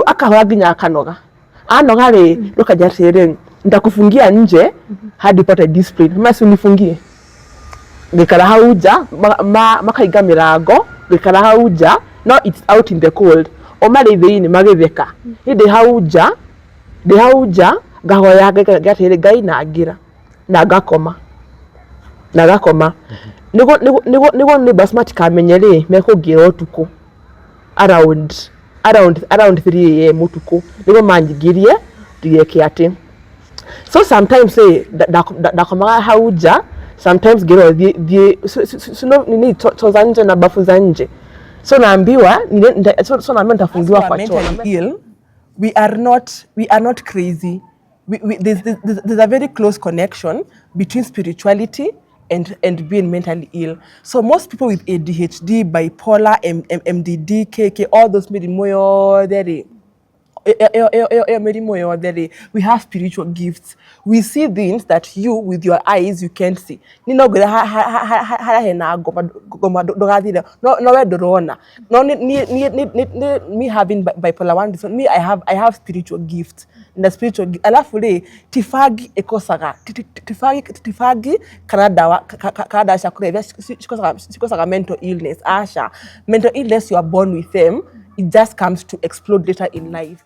akahora nginya akanoga anoga ri rukaja tere ndakufungia nje hadi upate discipline masi unifungie ngikara hauja makaiga mirango ngikara hauja no it's out in the cold o mari thiini magitheka hindi hauja ngahoya gatere Ngai na ngira na ngakoma nigo ni basmati kamenyere mekungira utuku around 3 am utuku nigo manjigirie ndieke ati so sometimes say ndakomaga hauja sometimes gero so nini toza nje na bafu za nje so naambiwa so naambiwa nitafungiwa kwa choo. We are not crazy. There's a very close connection between spirituality and being mentally ill. So most people with ADHD, bipolar, MDD, KK, all those we have spiritual gifts. We see things that you with your eyes you can't see. No we dorona. No me having bipolar 1 disorder. Me I have spiritual gifts. In the spiritual alafu le tifagi ekosaga tifagi Canada shakurevya shikosaga mental illness asha mental illness you are born with them. It just comes to explode later in life.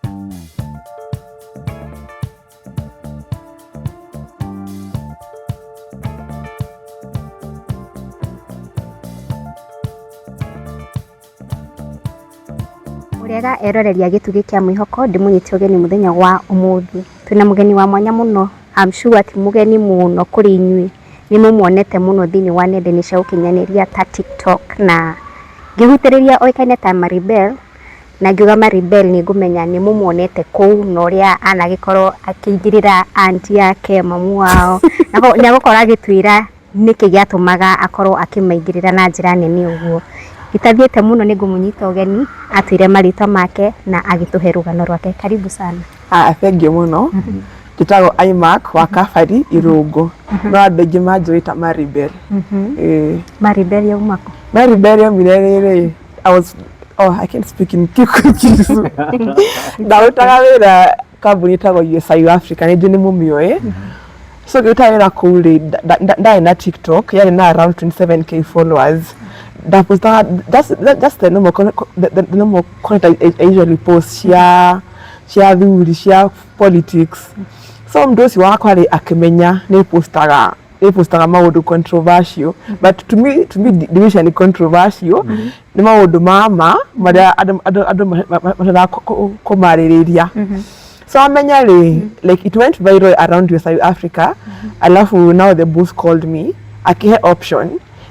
Murega eroreria gitugi kia mwihoko ndimunyiti ugeni muthenya wa umuthi twina mugeni wa mwanya muno I'm sure ati mugeni muno kuri inyui ni mumuonete muno thini wa nenda cia ukinyaniria ta TikTok na ngihutiriria oikaine ta Maribel na ngiuga Maribel ni ngumenya ni mumuonete kuu no ria anagikorwo akingirira aunti yake mamu wao na gukora agitwira niki giatumaga akorwo akimaingirira na njira nene uguo gitathiete muno ni ngumunyita ugeni atwire marito make na agituhe rugano rwake karibu sana. Thank you muno. Gitago iMac wa Kafari Irungu no andingi manjwita Maribel. Maribel ya umako Maribel ya mirerere I can't speak in Kikuyu. Ndawitaga wira kambuni tago South Africa ni mumioe. So gitawira kuli na TikTok yani na around 27k followers. That was that's the normal content I usually post share thuri share politics. So mdosi wako ali akimenya ni postaga maundu controversial but to me division is controversial ni maundu mama maria adu matara kumaririria so amenya like it went viral around South Africa alafu now the boss called me akihe option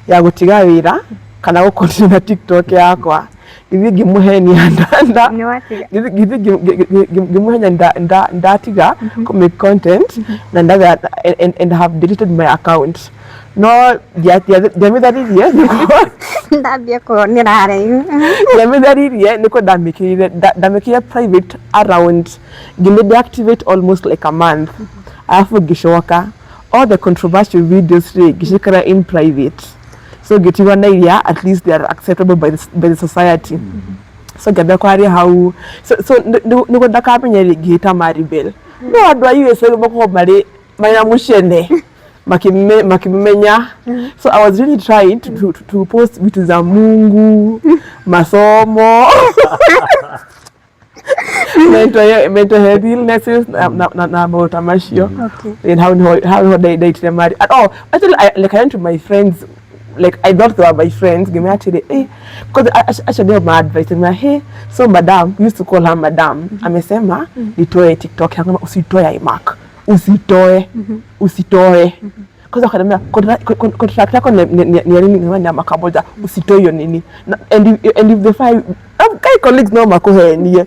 ya gutiga wira kana gukontinue na TikTok yakwa githi gimuhenia ndatiga make content and have deleted my account no ndamitharirie ndambia kuonera hare ndamitharirie niko ndamikire private around deactivate almost like a month alafu gishoka all the controversial videos gishikara in private so getiwa na iria at least they are acceptable by the society. So gabe kwari how so niko ndakamenya gita Maribel no andu ayu ese bako mari maya mushene makimenya so I was really trying to post vitu za Mungu masomo mental health illnesses na motamashio and how they marry at all. Actually I went to my friends like I thought they were my friends give me actually because I should have my advice and hey so madam we used to call her madam amesema nitoe TikTok yangu usitoe iMac usitoe because akadamia contract yako ni nini ni makaboja usitoe hiyo nini and if the five colleagues no makohenie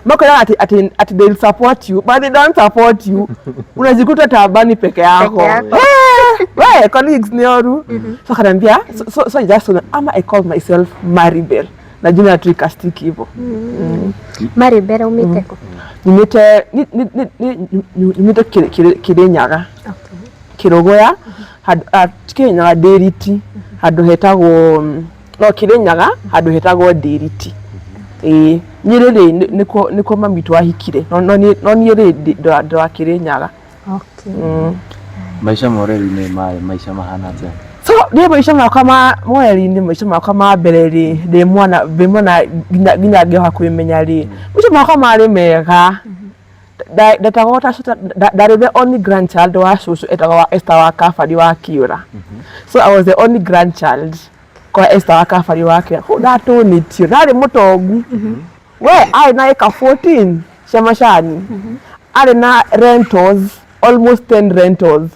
makala ati they'll support you but they don't support you unajikuta tabani peke yako right colleagues ni oru so kanambia so just I call myself Maribel na jina trikastiki hivyo Maribel umiteko nimete Kirinyaga Kirogoya Kirinyaga Deriti hadu hetagwo no Kirinyaga hadu hetagwo Deriti Nyeri niko mami twahikire no niĩ ndwakĩrĩ Nyaga. Maica moreri-inĩ marĩ maica mahana atĩa? So niĩ maica makwa ma moreri-inĩ maica makwa ma mbere ndĩ mwana nginya ngĩoka kwĩmenya maica makwa marĩ mega. Ndetagwo ndarĩ the only grandchild wa cũcũ etagwo Esther wa Kabari wa Kĩũra. So I was the only grandchild kwa Esther wa Kabari wa Kĩũra. Ndatũnĩtio ndarĩ mũtongu we arĩ na ĩka 14 cia macani, arĩ na rentals almost 10 rentals,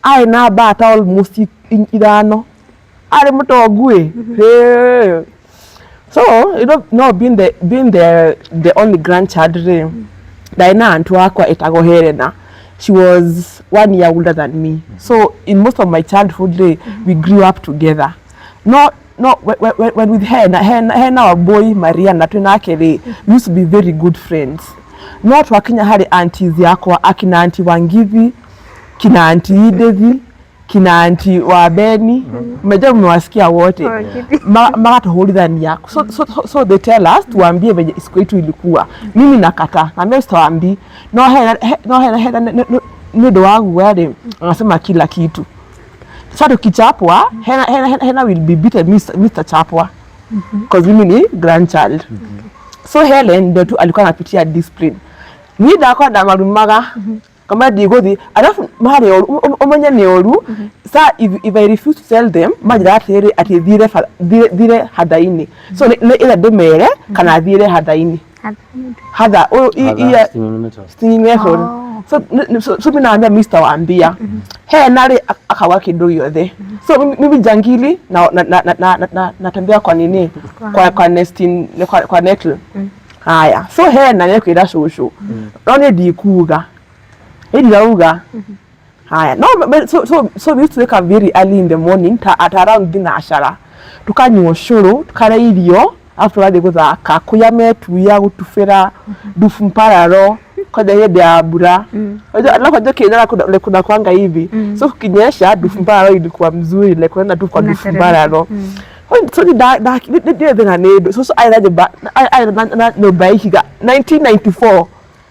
arĩ na mbata almost 5, arĩ mũtongu so you know being the only grandchild ndarĩ na aunt wakwa etagwo Helena. She was 1 year older than me. So in most of my childhood we grew up together. No, when with Hena our boy Mariana twinake we used to be very good friends. No twakinya hari aunties yakwa akina auntie Wangithi, kina auntie Devi, kina auntie wa Beni, mmeja mmewasikia wote. Magatuhurithania. So they tell us tuambie venye siku yetu ilikuwa. Mimi nakataa. Na mimi sitawaambi. No Hena ndio wangu wale anasema kila kitu. So tukichapwa Hena will be beaten Mr. Chapwa because mimi ni grandchild. So Helen ndio tu alikuwa anapitia discipline. Ni ndakwa ndamarumaga kama ndiguthi alafu mahali umenye ni oru sa if I refuse to tell them majira atiri ati thire hadaini. So ila ndimere kana thire hadaini hada stinging method. So mimi naambia Mr. Wambia Hena akawa kidogo yothe. So mimi jangili natembea kwa nini kwa nesting kwa nettle. Haya so Hena nekwira cũcũ no nĩ ndikuga ndauga haya no so we used to wake up very early in the morning at around thinacara tukanyua cũrũ tukara irio after wathi guthaka kuya metuya gutubĩra ndubu mpararo kwaja hĩndĩ ya mbura alafu kĩnyara kuna kwanga hivi so kukinyesha ndubu mpararo ilikuwa mzuri like kwenda tu kwa ndubu mpararo. So so I nyumba ihiga 1994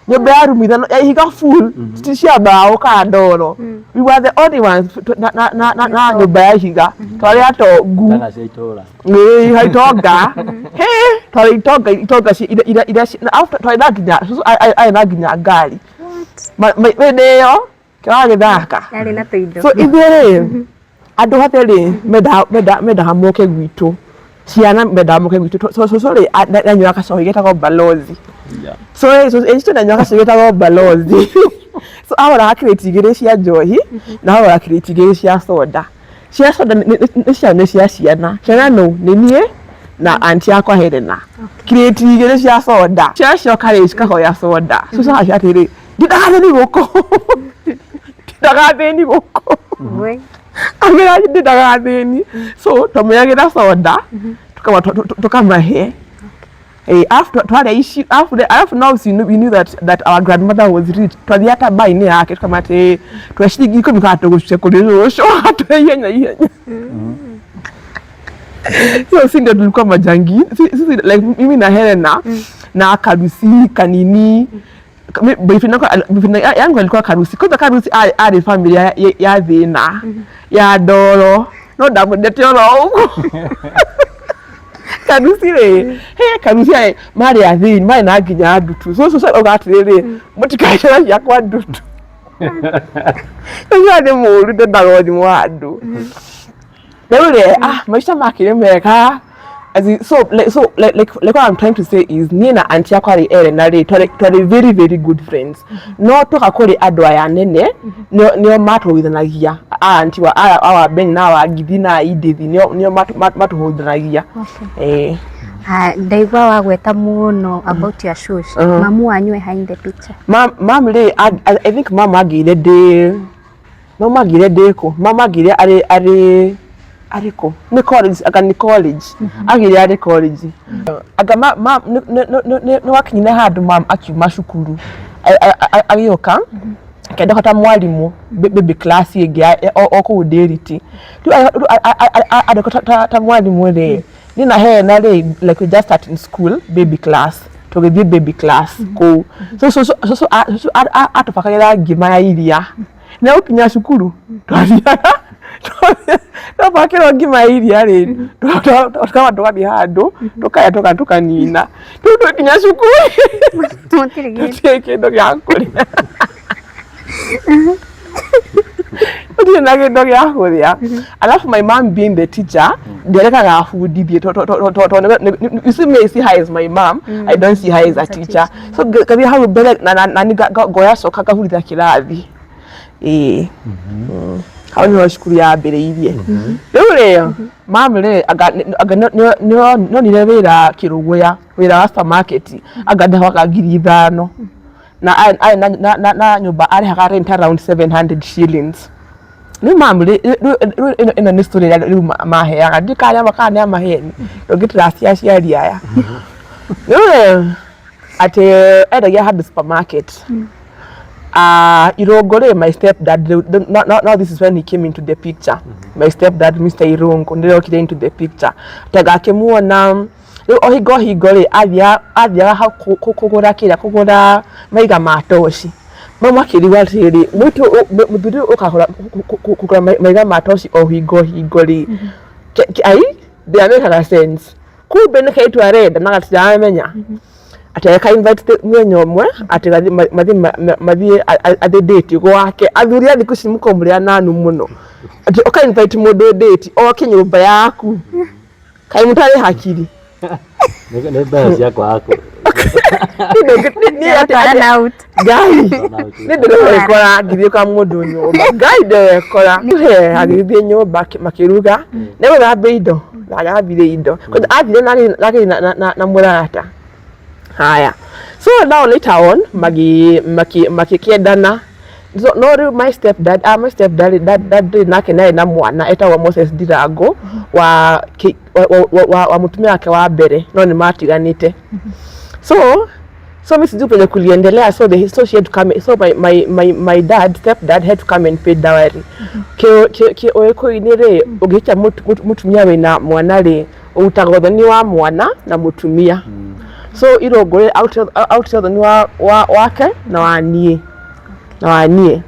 nyumba ya room ihiga full cia mbao ka ndoro. We were the only ones na nyumba ya ihiga twari atongu kana cia itora haitonga twari itonga ira after twari na nginya I na nginya ngari ndio kĩra gĩthaka so ithuĩ andu hatheri menda moke gwitu ciana menda moke gwitu so nanyua kacohi getagwo Balozi. So esto nanyua kacohi getagwo Balozi. So ahora akireti igĩrĩ cia njohi na ahora akireti igĩrĩ cia soda. Cia soda nĩ cia ciana no nĩ niĩ na auntie yakwa Helena. Kireti igĩrĩ cia soda cia courage kahoya soda. So sasa atiri ndagatheni gũkũ amira ndagatheni. So tũmeagira soda tukamahe after now we knew that our grandmother was rich. Twathiata baini yake tukamate twashigi iko mikato gushye kuri rosho atuyenya so singa tulikuwa majangi like mimi na Helena na Karusi kanini boyfriend yangu alikuwa Karusi. Kwanza Karusi ari familia ya thina ya ndoro no ndamwendete oro huko Karusi Karusi mari ya thini mari na nginya ndutu so ugatiriri mutikaicira yakwa ndutu nĩ mũru ndendaga mwa andu rĩu maica makĩrĩ mega. So what I'm trying to say is Nina and Chiakwari Elena twari very very good friends. No toka kuri andu aya nene nio matuhithanagia auntie wa our Ben na wa Githi na Idithi nio matuhithanagia. Ndaigua wagweta muno about your shoes. Mamu wanyu behind the picture. Mom I think mama agire ndeko mama agire ariko ni college agire ari college aga no wakinyine handu mam akiuma cukuru agioka kenda hata mwalimu baby class igi okudiriti tu adakota mwalimu nina hena ri like we just start in school baby class tugithie baby class ko so atufakagira ngima ya iria na ukinya cukuru twathiaga twapakira ngima ya iria ri tukathi handu tukaya tukanina tukinya cukuru tutige kindu gya kuria Odi na kindu gya kuria alafu my mom being the teacher ndirekaga fundithie you see me see her as my mom I don't see her as a teacher so kabi how better na goya soka kahurithia kirathi hau niho cukuru yambĩrĩirie rĩu rĩo mom rĩ no nire wĩra Kĩrũgũya wĩra wa supermarket agathaga 5,000 na nyũmba arĩhaga rent around 700 shillings rĩu mom rĩ ĩno nĩ story rĩu maheaga ndikaria makana maheni ndũngĩtũracia aciari aya rĩu rĩ atĩ endagia handũ supermarket Irongore, my stepdad, now this is when he came into the picture. My stepdad, Mr. Irongo, ndio kile into the picture. Taga kemuona, ohigori athia kugura maiga matoshi. Mama kiriwa riri, muthuri ukahora kugura maiga matoshi ohigori. Ai, they make a sense. Kumbe ne kaitu arenda nagatiramenya. Ateka invite mwenyo mwe atega mathi date gwake athuri athiku cimukomuria nanu muno ati oka invite mundu date oke nyumba yaku kai mutari hakiri ne basi yako hako ni atara out gai ni ndire kora ngithie kwa mundu nyumba gai ndire kora he agithie nyumba makiruga nego thambe indo thagabire indo kwa athire na murata haya so now later on makikiendana so no my stepdad nake naye na mwana etagwo Moses Ndirango wa mutumia wake wa mbere no ni matiganite so mimi sijui kuliendelea so she had to come so my stepdad had to come and pay dowry ke oyeko inire ugicha mutumia wina mwana ri utagothani wa mwana na mutumia so Irongore outside the wake na wanie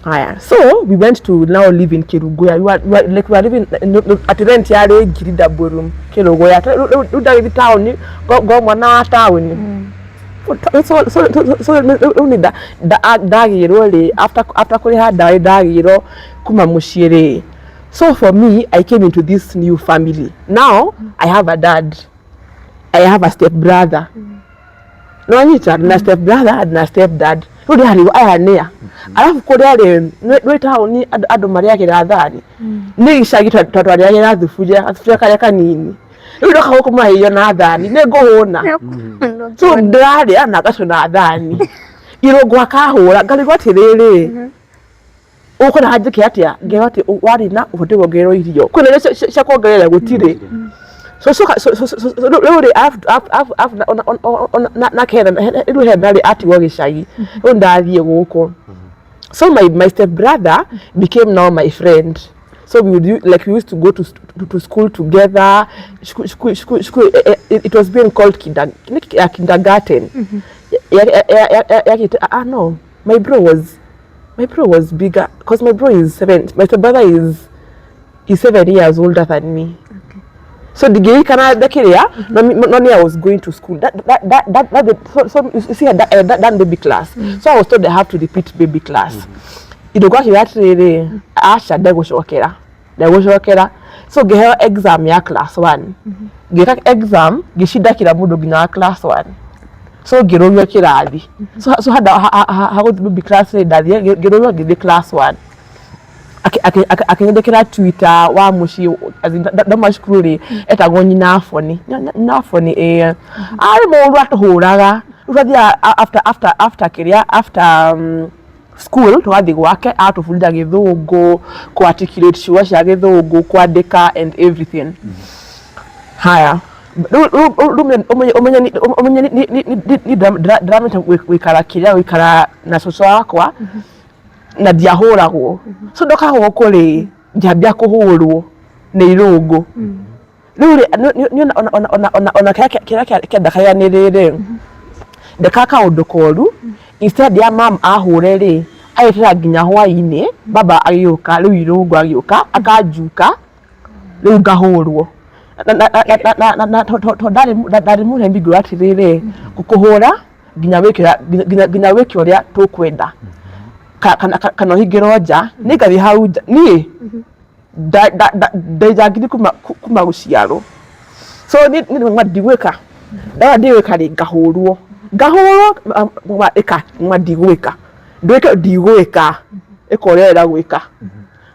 haya so we went to now live in Kĩrũgũya we were living at rent yare ngiri borum Kĩrũgũya udagithi town go mwana town so only dagiro ri after kuriha dagiro kuma muciiri so for me I came into this new family now I have a dad I have a step brother. No anyita na step brother na step dad. Rudi hari aya nia. Alafu kuri ari no town adu maria kirathani. Ni gicagi twatwari ya thufuria kaya kanini. Rudi ka kuma hiyo na thani nego hona. So ndari ana gacu na thani. Irongwa akahura ngarigwa atiriri. Uko na hajike atia ngewa ati wari na uhote wongerwo irio. Kwina cia kuongerera gutire. So really after na kera iru henari ati wo gicagi undathie guko so my step brother became now my friend so we used to go to school together school it was being called kindergarten no my bro was bigger because my bro is 7 my step brother is 7 years older than me. So the gay kana dakiria no I was going to school that so you see that baby class so I was told I have to repeat baby class idogwa hiatrere asha dagushokera so gehe exam ya class 1 geka exam gishida kila mundu ginya class 1 so giroyo kirathi so how baby class dathie giroyo githi class 1 akendekera Twitter wa mushi damashukuri etagwo nyina afoni ari mundu atuhuraga urathia after school twathi gwake atufundira githungu ku articulate ciugo cia githungu kwandika and everything haya umenya ni drama wikara na soso wakwa na diahuragwo so ndokagwo kuri njambia kuhurwo ni Irungu Ruri ona kenda kaya ni riri ndakaka undu koru instead ya mam ahure ri ayitira nginya hwaini baba agiyuka riu irungu agiyuka akajuka riu ngahurwo na ndari murembi ngura atiriri gukuhura nginya wiki uria tukwenda kana hingirwo nja ningathi hau ni ndajangiri kuma guciarwo so ni ndigwika ndawa ndigwika ri ngahurwo ndigwika ndwike ndigwika ikorera gwika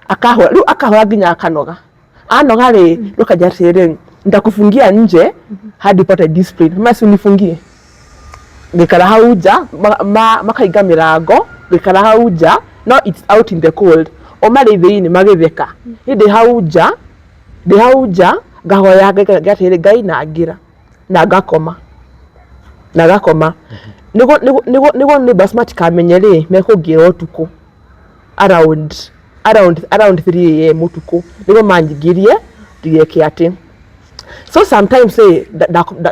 akahura riu akahura nginya akanoga anoga ri rukaja tiriri ndakufungia nje hadi pata discipline masi unifungie ngikara hau nja makaiga mirango ngikara hau nja no it's out in the cold o mari thiini magitheka hindi hau nja ngahoya gatiri ngai na ngira na ngakoma nigo ni basmati kamenye ri mekungira utuku around 3 am utuku nigo manjigirie ndigeke ati so sometimes say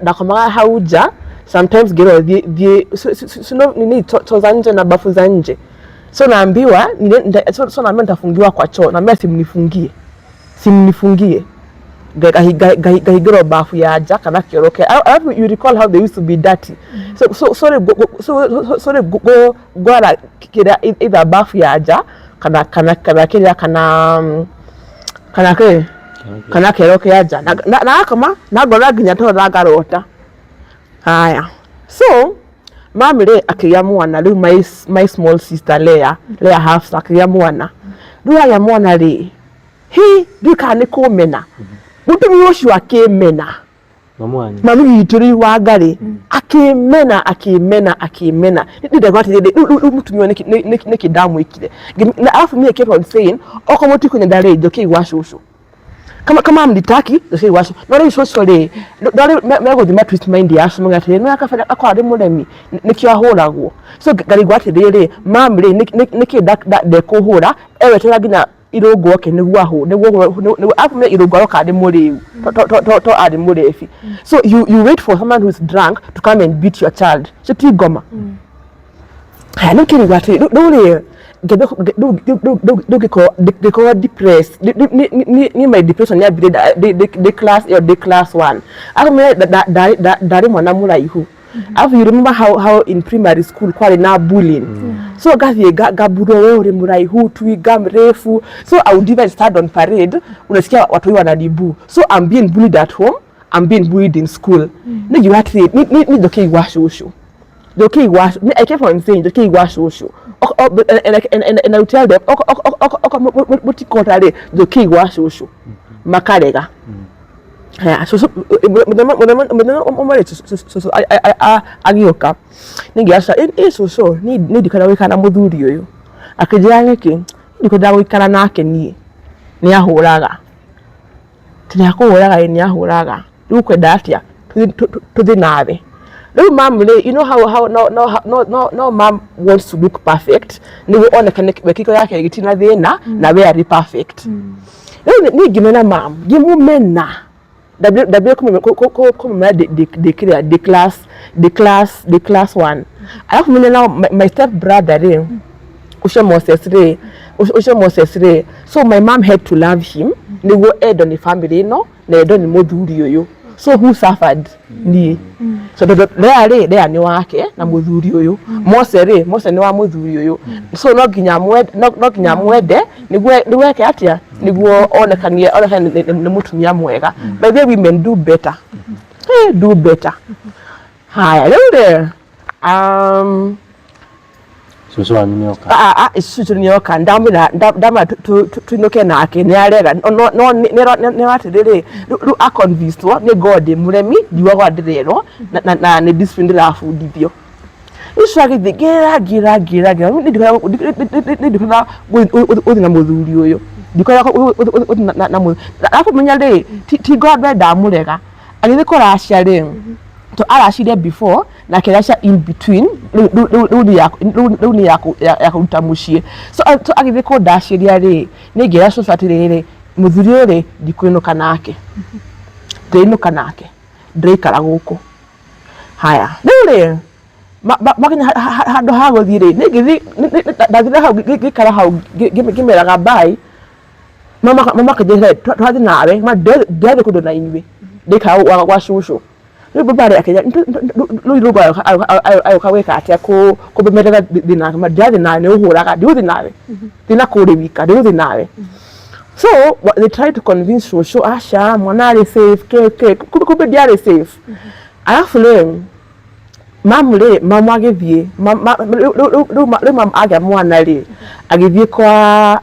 ndakomaga hau nja sometimes gero so no nini toza nje na bafu za nje so naambiwa so naambiwa nitafungiwa kwa choo na mimi simnifungie gahigero bafu ya aja kana kioroke you recall how they used to be dirty so sorry go kira either bafu ya aja kana kira kana kioroke ya aja na kama na gora ginya to ragarota haya so mamire akiya mwana riu my small sister Leah half akiya mwana riu ya mwana ri hi ndikane kumena mutumi ucio akimena mami yituri wa ngari akimena ndidagwati riu mutumi niki damu ikire na afu me keep on saying okomoti kunya ndare njoki wa shushu kama mditaki ndoki wa shushu no ri shushu ri ndare mego thima twist mind ya shushu ngati no akafanya akwa ari muremi nikyo ahuragwo so ngari gwati riri mami ri niki de kuhura ewe tera ginya irungu oke niguo ahu niguo afu me irungu aroka ari muriu to ari murefi so you wait for someone who is drunk to come and beat your child so ti goma ha nikiri gwati dole geko depressed ni my depression ya bi the class 1 afu me dari mwana muraihu afu you remember how in primary school kwali na bullying so gathie gaburo wewe uri muraihu twiga mrefu so I would even stand on parade unasikia watu wanadibu so I'm being bullied at home I'm being bullied in school ni you had to ni doki washushu I kept on saying doki washushu and I would tell them mutikotale doki washushu makarega yeah so agioka ningiaca so ni ndikana wikana muthuri uyu akijira niki ndikunda gwikana nake ni ahuraga ni ahuraga riu kwenda atia tuthi nawe riu mom you know how no mom wants to look perfect ni onekane wekiko yake gitina thina na we are perfect riu ni ngimena mom ngimumena the class 1 alafu mimi now my step brother usho Moses so my mom had to love him nigo edo ni family no na edo ni muthuri uyu so who suffered ni so there ni wake na muthuri uyu Mose ni wa muthuri uyu so no ginya mwede nigo yake atia nigo onekanie ni mutumia mwega but the women do better do better haya leo susu nyoka susu nyoka ndama tunoke nake ni arega no ne watiriri ru a convinced wo ni God muremi diwa gwadirero na ni discipline la fundithio ishagi gira ni dikora uthina muthuri uyu dikora na mu afu menya ri ti God benda murega agithikora aciari to arashire before na kirasha in between runi ya kuruta mushie so agithiko ndashiria ri ningira society riri muthuri uri dikwinuka nake ndainuka nake ndaikara guku haya riu makinya handu ha guthii ri ndathire hau ngikara hau ngimeraga bai mama kajira twathi nawe ndathi kundu na inyui ndikara gwa cucu riu babare akija rugo ayo kaweka atia kubemerera thina ndathi nawe ni uhuraga ndiuthi nawe thina kuri wika ndiuthi nawe. So they try to convince Shosho asha mwana ari safe kumbe ndiari safe. Alafu leo mama agithie mama aga mwana ri agithie kwa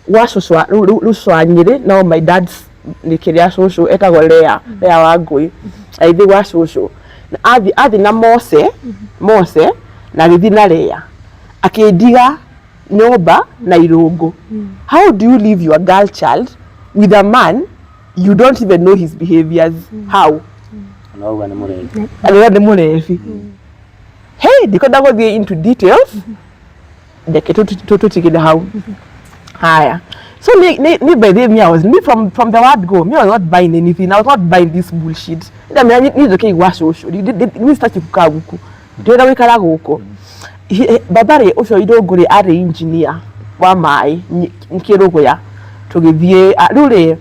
wa Shosho Shosho Nyiri no my dad's nikiria Shosho etagwo Lea Wangui aithi wa Shosho athi na Mose na agithie na Lea akidiga nyumba na irungu. How do you leave your girl child with a man you don't even know his behaviors? How? Alora ni murefi. Hey, dikoda go into details. Deke tutikide how. Haya. So me by the me I was me from the word go. Me I was not buying anything. I was not buying this bullshit. Nda me need okay washo. We start kukaa huko. Ndio wikara huko. Babare ucio irunguri ari engineer wa mai nkiruguya tugithie ruri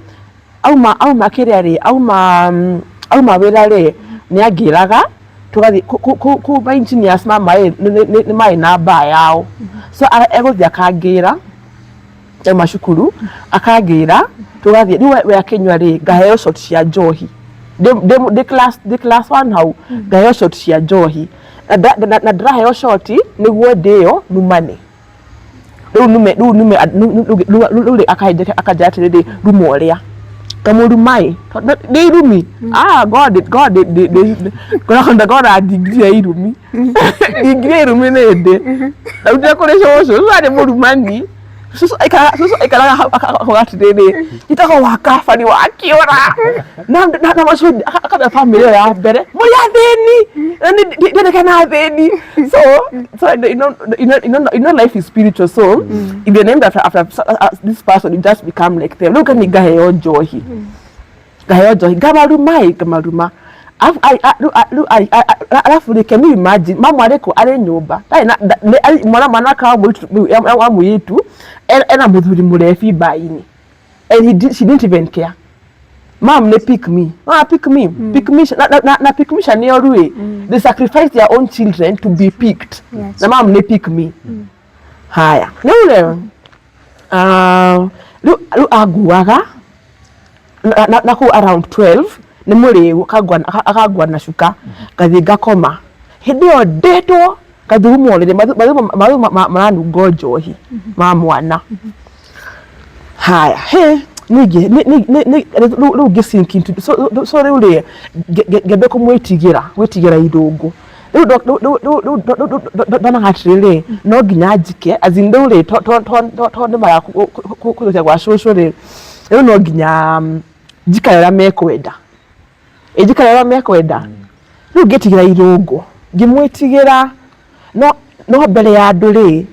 auma kiria ri auma wira ri ni angiraga tugathi ku engineers mai ni mai na ba yao so eguthia kangira ema cukuru akangira tugathi riu we akinywa ri ngaheo shot cia njohi de class 1 hau ngaheo shot cia njohi na ndaheo shoti niguo ndio numane riu nume akajate ri rumoria kamurumai ni rumi god degree irumi degree irumi nende na utia kuri Shosho ari murumani Shosho ikara hagatire itako wakafani wakiora na masudi akaba family ya mbere muri atheni ni kana atheni so you know life is spiritual so if you're named after this person you just become like them. Look at me gaheyo njohi gamaruma alafu ni can you imagine mama areko ari nyumba mwana ka wa muyitu ena muthuri murefi baini and she didn't even care. Mom they pick me pick me na pick me shani orue they sacrifice their own children to be picked. Yes. Na mom they pick me haya leo lu aguaga na ku around 12 ni muri akagwa na shuka kathi gakoma hindi o ndetwo kathumorere manu gojohi mamwana haya he nige lu gisinki into so really gebe kumwitigira irungu dona hatrele no ginyajike azindure to mara kuza kwa Shosho re no ginya jikarera mekwenda ejikarera mekwenda lu getigira irungu gimwitigira no bere ya ndure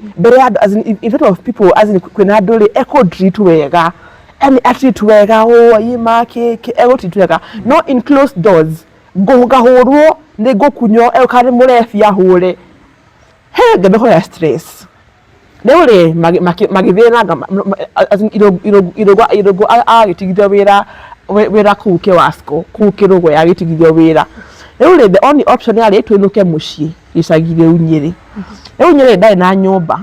as in front of people as in kwena ndure echo treat wega and treat wega yima ke echo treat wega no in closed doors go gahorwo ne go kunyo kare murefi ahure he gabe ho ya stress leure magithina as in irogo agitigithio wira kuke wasko kukirogo ya gitigithio wira leure the only option yari twinuke mucii icagire Nyiri Nyiri ndai na nyumba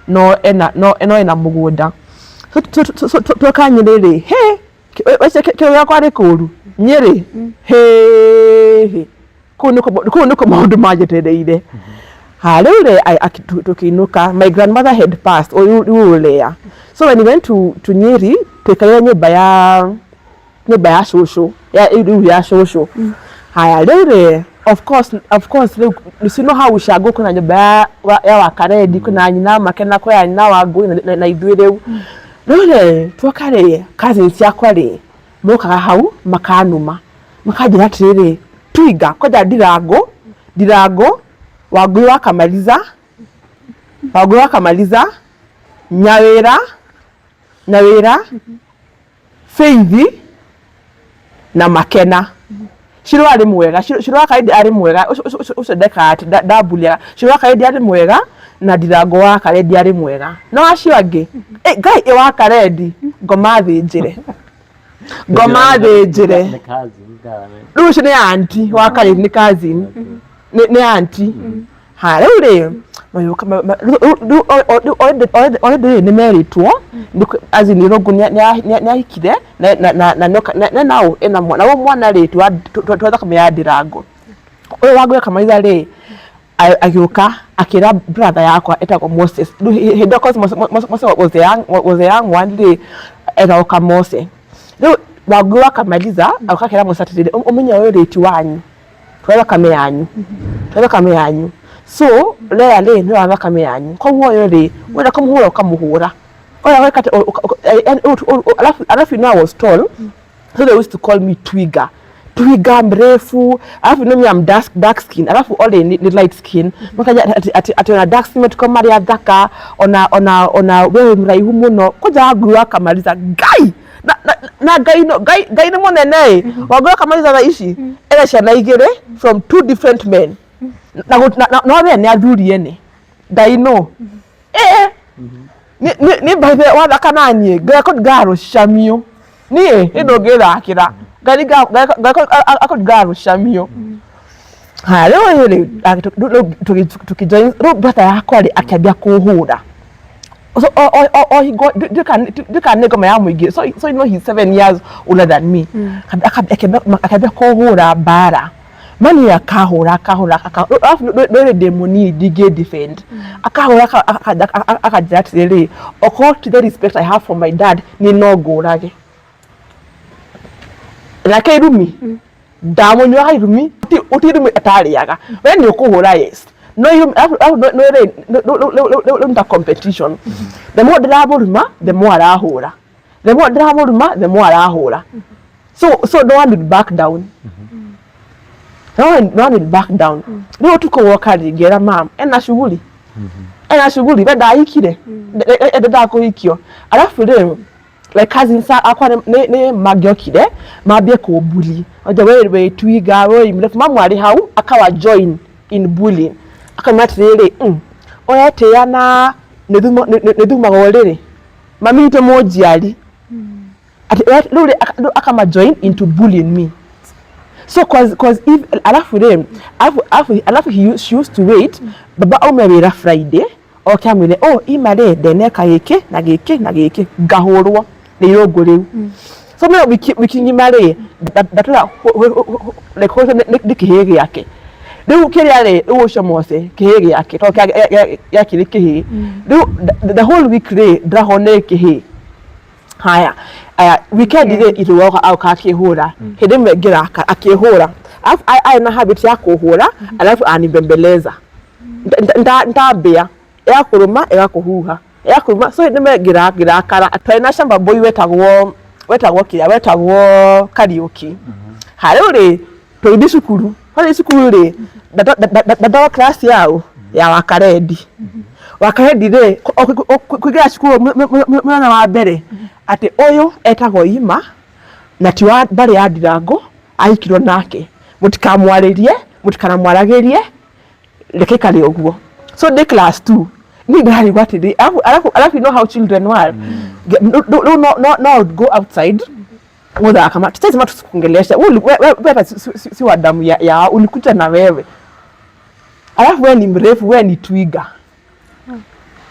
no ena mugunda to kanyiriri he wese kyo kwari kuru Nyiri he kunuko maundu majetereire leure tukinuka my grandmother had passed Lea so when we went to Nyiri tukaira nyumba ya Shosho ya Shosho haya leure of course you know how we shall go kuna nyumba ya wakaredi kuna nyina makena kwa nyina Wangui na ithuire leure twakare cousins yakwa ri moka hau makanuma makajira atiriri twiga koja dirago Wangui wakamaliza nyawira Faith na Makena Shiro ari mwega Shiro akaidi ari mwega ucio ndeka ati ndabulia Shiro akaidi ari mwega na Ndirango wa Karedi ari mwega no acio angi ngai wa Karedi ngoma thinjire Rucio ni auntie wa Karedi ni cousin ni auntie ha riu already ni meritwo azini rogu ni ahikire na nao ena mwana ritwa twatha kamya Ndirango uyu wagwe kamaitha ri agioka akira brother yakwa etagwo Moses hindo cause Moses was the young one ri eroka Moses riu wagwe akamaliza akakira Moses umenya uyu riti wanyu twatha kamya yanyu so rarely no abakame yanyu ko woyo ri wenda kumuhura ukamuhura oya wekate alafu now I was tall so they used to call me Twiga mrefu alafu no me am dark skin alafu all they need light skin makaja ati ona dark skin tuko Maria Dhaka ona wewe mraihu muno koja agru akamaliza gai na gai no monene wagwa akamaliza na ishi ela shana igere from two different men no be ni athuri ene ndaino ni babe wa Dhaka nanie garo shamio ni ndongirakira gari garo shamio ha leo tukijoin brother yakwa ri akabia kuhura so he got duka nego ya mwigi so you know he's 7 years older than me akabia kuhura bara mani akahura no demoni dige defend akahura akajat really according to the respect I have for my dad ni no go rage like irumi damonyo ha irumi utirumi atariaga when you kuhura yes no you no competition the more draboruma the more arahura so no one will back down no one will back down no tuko woka rigera mam ena shughuli bada ikire edada ko ikio alafu leo like cousins akwa ne magiokire mabie ko bully oja we Twiga we mrefu mamu ari hau akawa join in bullying akamatire oyate yana neduma gorere mami to mojiali ati lule akama join into bullying me so cause if alafu she used to wait baba omewera Friday okamire imare deneka yeke na geke gahorwo ni yogore so me wikingimare datula like hoso nikihege yake riu kiriare ucio Mose kihege yake to yakire kihi riu the whole week re drahone kihi haya weekend ile iliwoka au kakihura hede mwegira akihura alafu I na habit ya kuhura alafu anibembeleza ndabia ya kuruma ya kuhuha ya kuruma so hede mwegira kara atwena shamba boy wetagwo karaoke harore to idisukuru hali sukuru re dada class yao ya wakaredi re kugira sukuru mwana wa mbere ati oyo etagwo Ima na tiwa bari ya Ndirango ahikirwo nake mutikamwaririe mutikanamwaragirie reke kali oguo so the class 2 ni ngari gwatiri alafu you know how children were no go outside muda kama tutazima tusikungelesha wewe si wa damu ya ulikuja na wewe alafu wewe ni mrefu wewe ni Twiga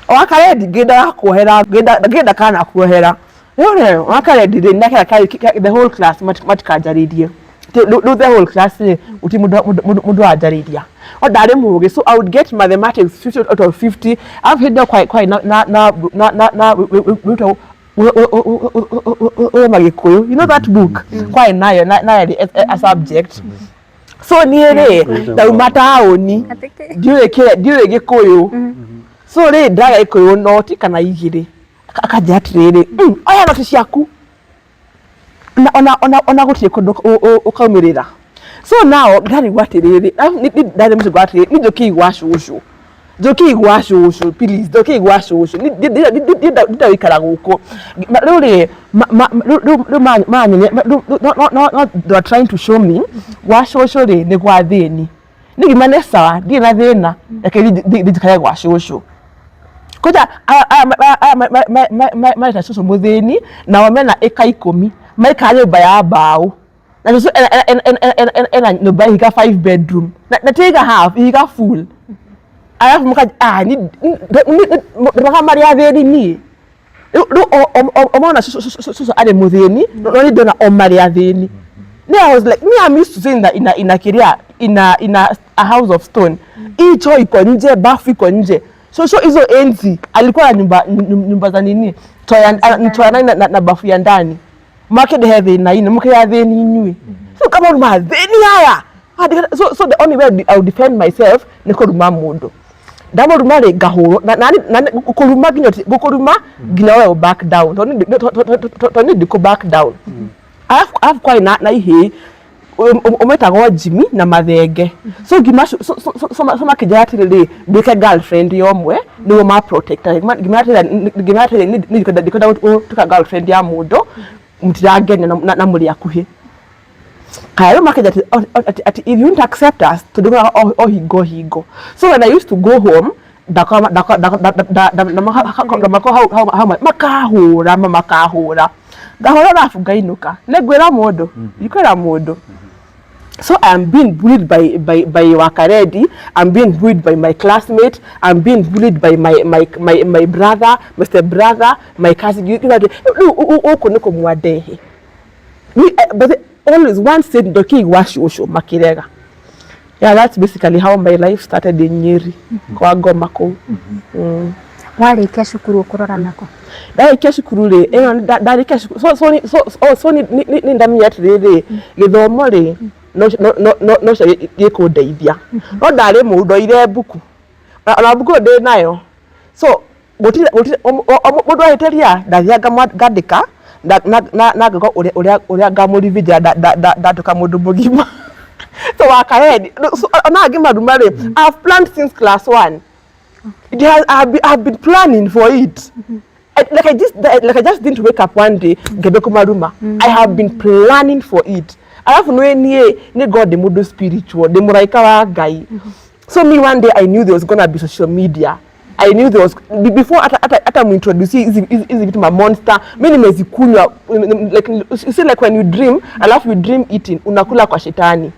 wakaredi genda kana kuohera no wakaredi ndakira the whole class matikajaridie the whole class uti mudu ajaridia odare muge so I would get mathematics 50 out of 50 I've had quite na magikuyu you know that book quite nayo a subject so niere da umataoni dire gikuyu so re draga ikuyu noti kana igire akajatirire oya noti ciaku ona gutire kundu ukaumirira so now ndari gwatirire ndari mse gwatirire nijo kigwa shushu Joki igwa shushu please Joki igwa shushu ndida wikara guko ruri no they are trying to show me wa shushu ri ni gwa thini ni gimane sawa ndi na thina reke ndikaya gwa shushu koja ma shushu muthini na wamena eka 10 maika nyumba ya mbao na shushu en nyumba higa 5 bedroom na tega half higa full alafu mkaja ni Maria theni ni omona so ade mutheni no ni dona o Maria theni. I was like, I'm used to saying that in a career in a house of stone icho iko nje bafu iko nje so hizo enzi alikuwa nyumba za nini toya na bafu ya ndani market heavy na ine mke ya theni nyui so kama ma theni haya so the only way I would defend myself ni kuruma mundu damo rumare gahoro na kuruma gukuruma gina we back down toni diko back down I've quite na ihe ometago Jimmy na mathenge so gimasho so makijatire ndike girlfriend yomwe niwo ma protector gimatire ni dikoda tuka girlfriend ya mudo mutiragenya na muri akuhe kaya makijatire at if you don't accept us to do he go so when I used to go home makahura gahora rafuga inuka negwera modo ikwera modo so I'm being bullied by Wakaredi, I'm being bullied by my classmate, I'm being bullied by my brother, Mr. Brother, my cousin. You know, but always one said Doki Washu Makirega. Yeah, that's basically how my life started in Nyeri. Kwa Goma ko. Wale keshukuru kurora nako. Dai keshukuru le dai keshukuru so ni ndamya atiriri githomo ri no yeko ndeithia no ndari mundu ire buku na buku ndi nayo so gutire mundu ahiteria ndathianga ngandika na ngago uria ngamurivithia ndatuka mundu mugima so Wakaredi ona ngimaruma ri I've planned since class 1. I've been planning for it. I just didn't wake up one day ngebe maruma. I have been planning for it. Alafu ni God the mudo spiritual, the muraika wa gai. So me one day I knew there was gonna be social media. I knew there was before ata mu introduce is it my monster. Mimi nimezikunywa like you see like when you dream, alafu you dream eating unakula kwa shetani.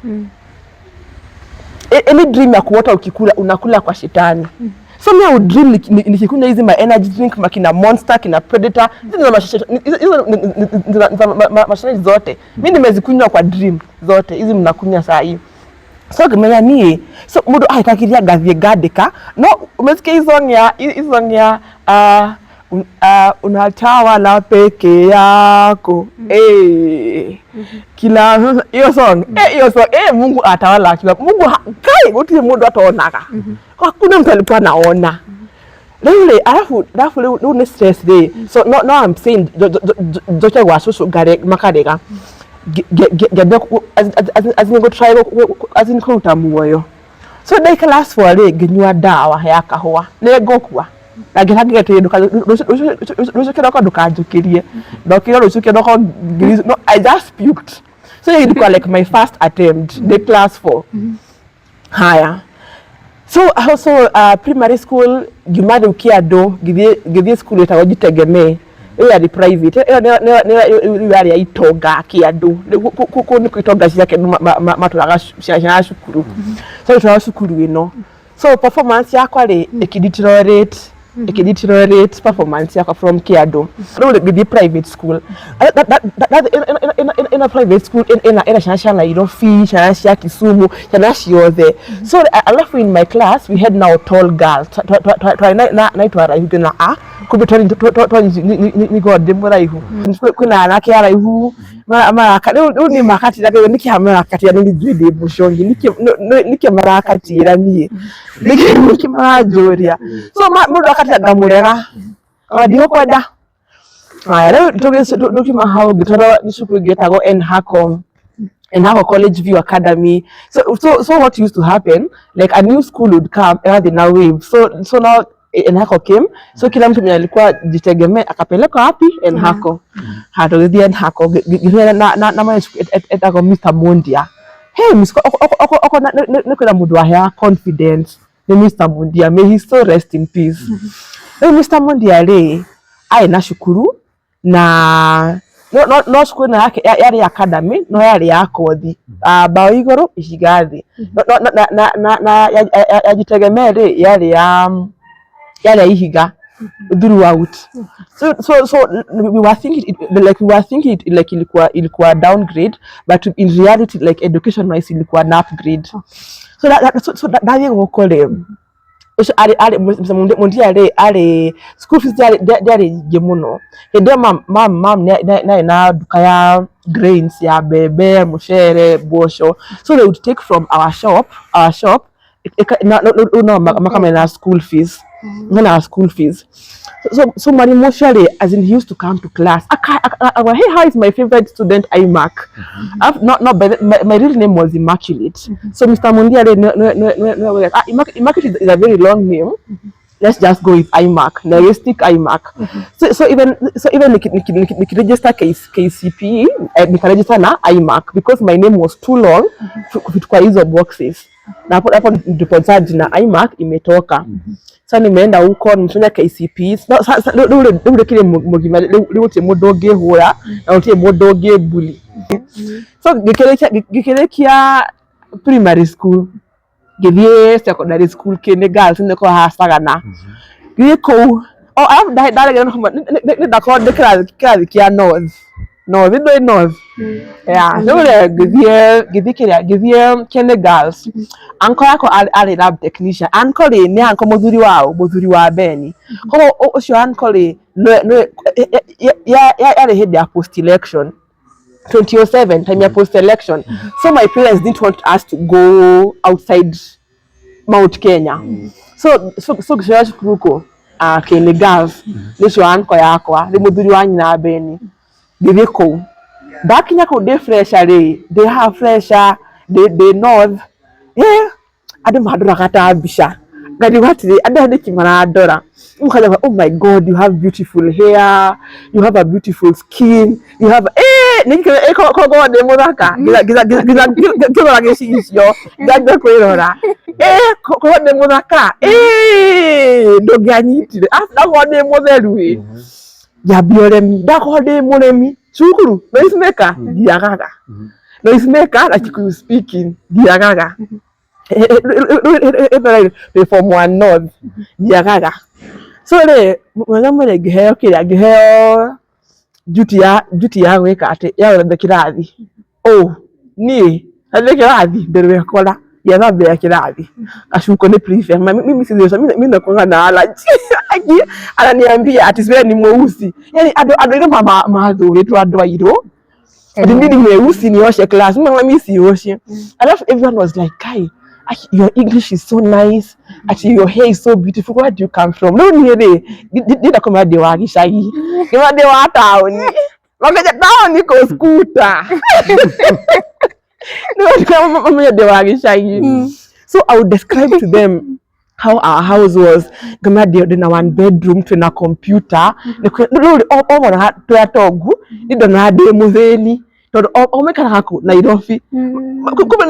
Any dream ya kuota ukikula unakula kwa shetani. So me I would dream nikikunywa hizi my energy drink makina monster kina predator hizo mashine zote mimi nimezikunywa kwa dream zote hizi mnakunywa saa hii so kimenya nie so mudo ahitakiria gathie gadika no umesikia hizo nya unatawala peke yako kila hiyo song Mungu atawala kila Mungu kai utie mudo ataonaga hakuna mtu alikuwa anaona really alafu ni stress day so no I'm saying docha washo gare makarega get as you go try as in kuta muoyo so they class for le ginywa dawa ya kahwa le gokwa agirage teduka rushukira kwa dukanjukirie dokira rushukira kwa no I just puked so it was like my first attempt the class 4 higher. So also primary school gimade ukiado githie school etagojitegemee ya the private ne ya itoga kiado kuko ni kuitoga ciake maturaga cia shukuru so twa shukuru ino so performance yakwa ri ekideteriorate performance yakwa from kiado no the private school in a private school in shasha na Nairobi shasha Kisumu shasha there so I left in my class we had now tall girls na to arrive na kubitoni ni god demuraihu kuna anake araihu maraka ni makati na niki hamera kati ya ni jude bushongi niki marakati irani niki majoria so mudo akati agamurera adio kwenda aya leo tukima hao gitoro nisuku getago en hakom and have a College View Academy. So what used to happen, like a new school would come and they now wave. So now Enhako came, so kila mtu mwenye alikuwa jitegemea akapeleka wapi Enhako. Hatogedia Enhako na mwana etako Mr. Mundia. Hey, oko na mudu wa hea confidence ni Mr. Mundia. May he so rest in peace. Mr. Mundia le ai na shukuru na no shukuru na yake yari academy no yari ya kothi bao igoro ishigathi na yajitegemea le yari ya ihiga throughout. So we were thinking it like ilikuwa downgrade, but in reality like education wise ilikuwa an upgrade. So that ngokole Mundia ale school fees there gemuno ede mam na duka ya grains ya bebe mushere bosho, so they would take from our shop no makama na school fees. Our school fees. So Marimo Shale, as in he used to come to class. Hey, how is my favorite student Imac? My real name was Immaculate. So Mr. Mundia, Immaculate is a very long name. Let's just go with IMAC. Now you stick IMAC. So even register KCPE, I register na IMAC because my name was too long kwa hizo boxes. Na hapo ndipo jina IMAC imetoka. Sasa nimeenda huko nimefanya KCPE. Sasa ule kile mugima leo modoge hora na utie modoge bully. So gikerekia primary school. Githie secondary school kene girls ne ko hasagana. Giko I have ndakho ndekira kia north. No, we do north. Yeah, so githie kene girls. Uncle yako ali lab technician. Uncle ni uncle muzuri wa Beni. Ko osho uncle no ya head their post election 2007 time ya post election. So my parents didn't want us to go outside Mount Kenya. So gishaje kuruko kene girls nisho uncle yako ni muzuri wa nyina Beni. Githiko back nyako de fresher they have fresher they north. Yeah, ade madora kata abisha gadi wati ade kimana adora mukala. Oh my God, you have beautiful hair, you have a beautiful skin, you have nikire ko de mudaka giza geshisyo gada ko irora ko de mudaka doganyiti after one de modeluwe ya bioremi da ko de moremi chukuru noise maker diagaga noise maker like you speaking diagaga they form one north diagaga. So le mwana giheo kila giheo duty ya weka ate ya ndekirathi ni ndekirathi ndewe kola ya zabe ya kirathi ashuko ni prefer mimi sio mimi nakuanga na allergy ananiambia ati sio ni mweusi, yani ado mama madhuri tu ado iro ndini mweusi nioshe class mimi sioshe. Alafu everyone was like, Kai, your English is so nice, actually your hair is so beautiful, where do you come from? No niende dida kama de wa gishagi kama de wa town wakaja town niko scooter no kama de wa gishagi. So I would describe to them how our house was. Kama de na one bedroom to na computer no wana to atogu ido na de mutheni to omekana hako Nairobi kuba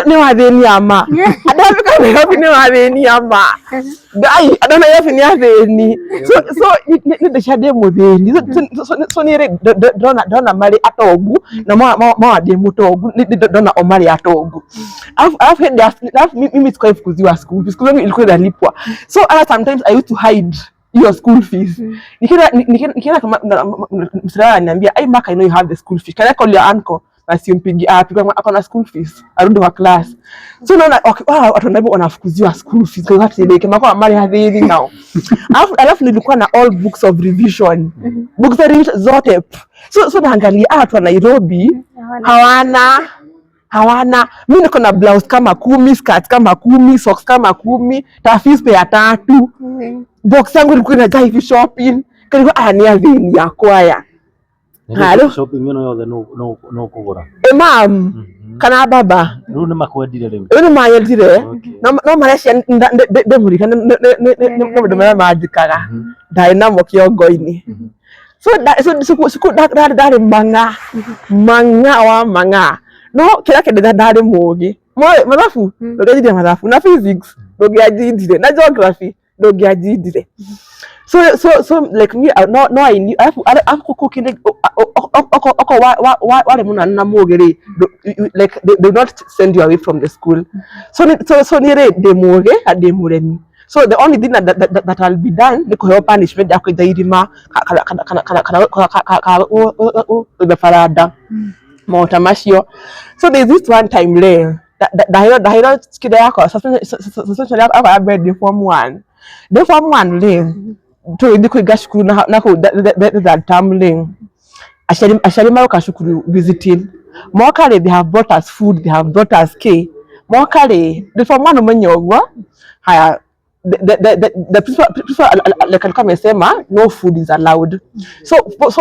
ne watheni ama adafika Nairobi ne watheni ama gai adana yafi ni atheni so ni de shade mutheni so ni re dona mari atogu na ma de mutogu ni dona omari atogu I've mimi sikuwa kuziwa school ilikuwa inalipwa. So sometimes I used to hide your school fees. Nikienda kama msala ananiambia ai Mark, I know you have the school fees, can I call your uncle na simpigi akona school fees arudi wa class. So naona watu ndio wanafukuziwa school fees kwa sababu ile kama kwa mali hadhiri nao. Alafu nilikuwa na all books of revision books za revision zote. So naangalia watu wa Nairobi hawana mimi niko na blouse kama 10, skirt kama 10, socks kama 10, tafis pe ya 3. Box yangu ilikuwa inajaa hivi shopping. Kalikuwa ni ya kwaya. Hello shopping no kugura. Ma'am. kana baba Rĩu nĩ makwendire rĩu. Rĩu nĩ manyendire no marecia ndĩmũrika nĩ mũndũ marĩa manjikaga ndarĩ namo kĩongo-inĩ so ndarĩ mang'a no kĩrĩa kĩndĩ ndarĩ mũũgĩ mathabu ndũngĩanjindire mathabu na physics ndũngĩanjindire na geography ndũngĩanjindire so like me no I knew kukini wale muna na mũũgĩ like they not send you away from the school so nire ndĩmũũgĩ na ndĩmũremi so the only thing that I'll be done ni kuheo punishment ya kwenja irima kana farada mota macio so there's this one time leo dahiro skida yako suspension yako ya bed form 1 leo to ndi kuiga shukuru na ku that term leo ashari maroka shukuru visiting mokale they have brought us food, they have brought us cake mokale the form 1 umenyogwa haya the principal like alikuwa amesema no food is allowed so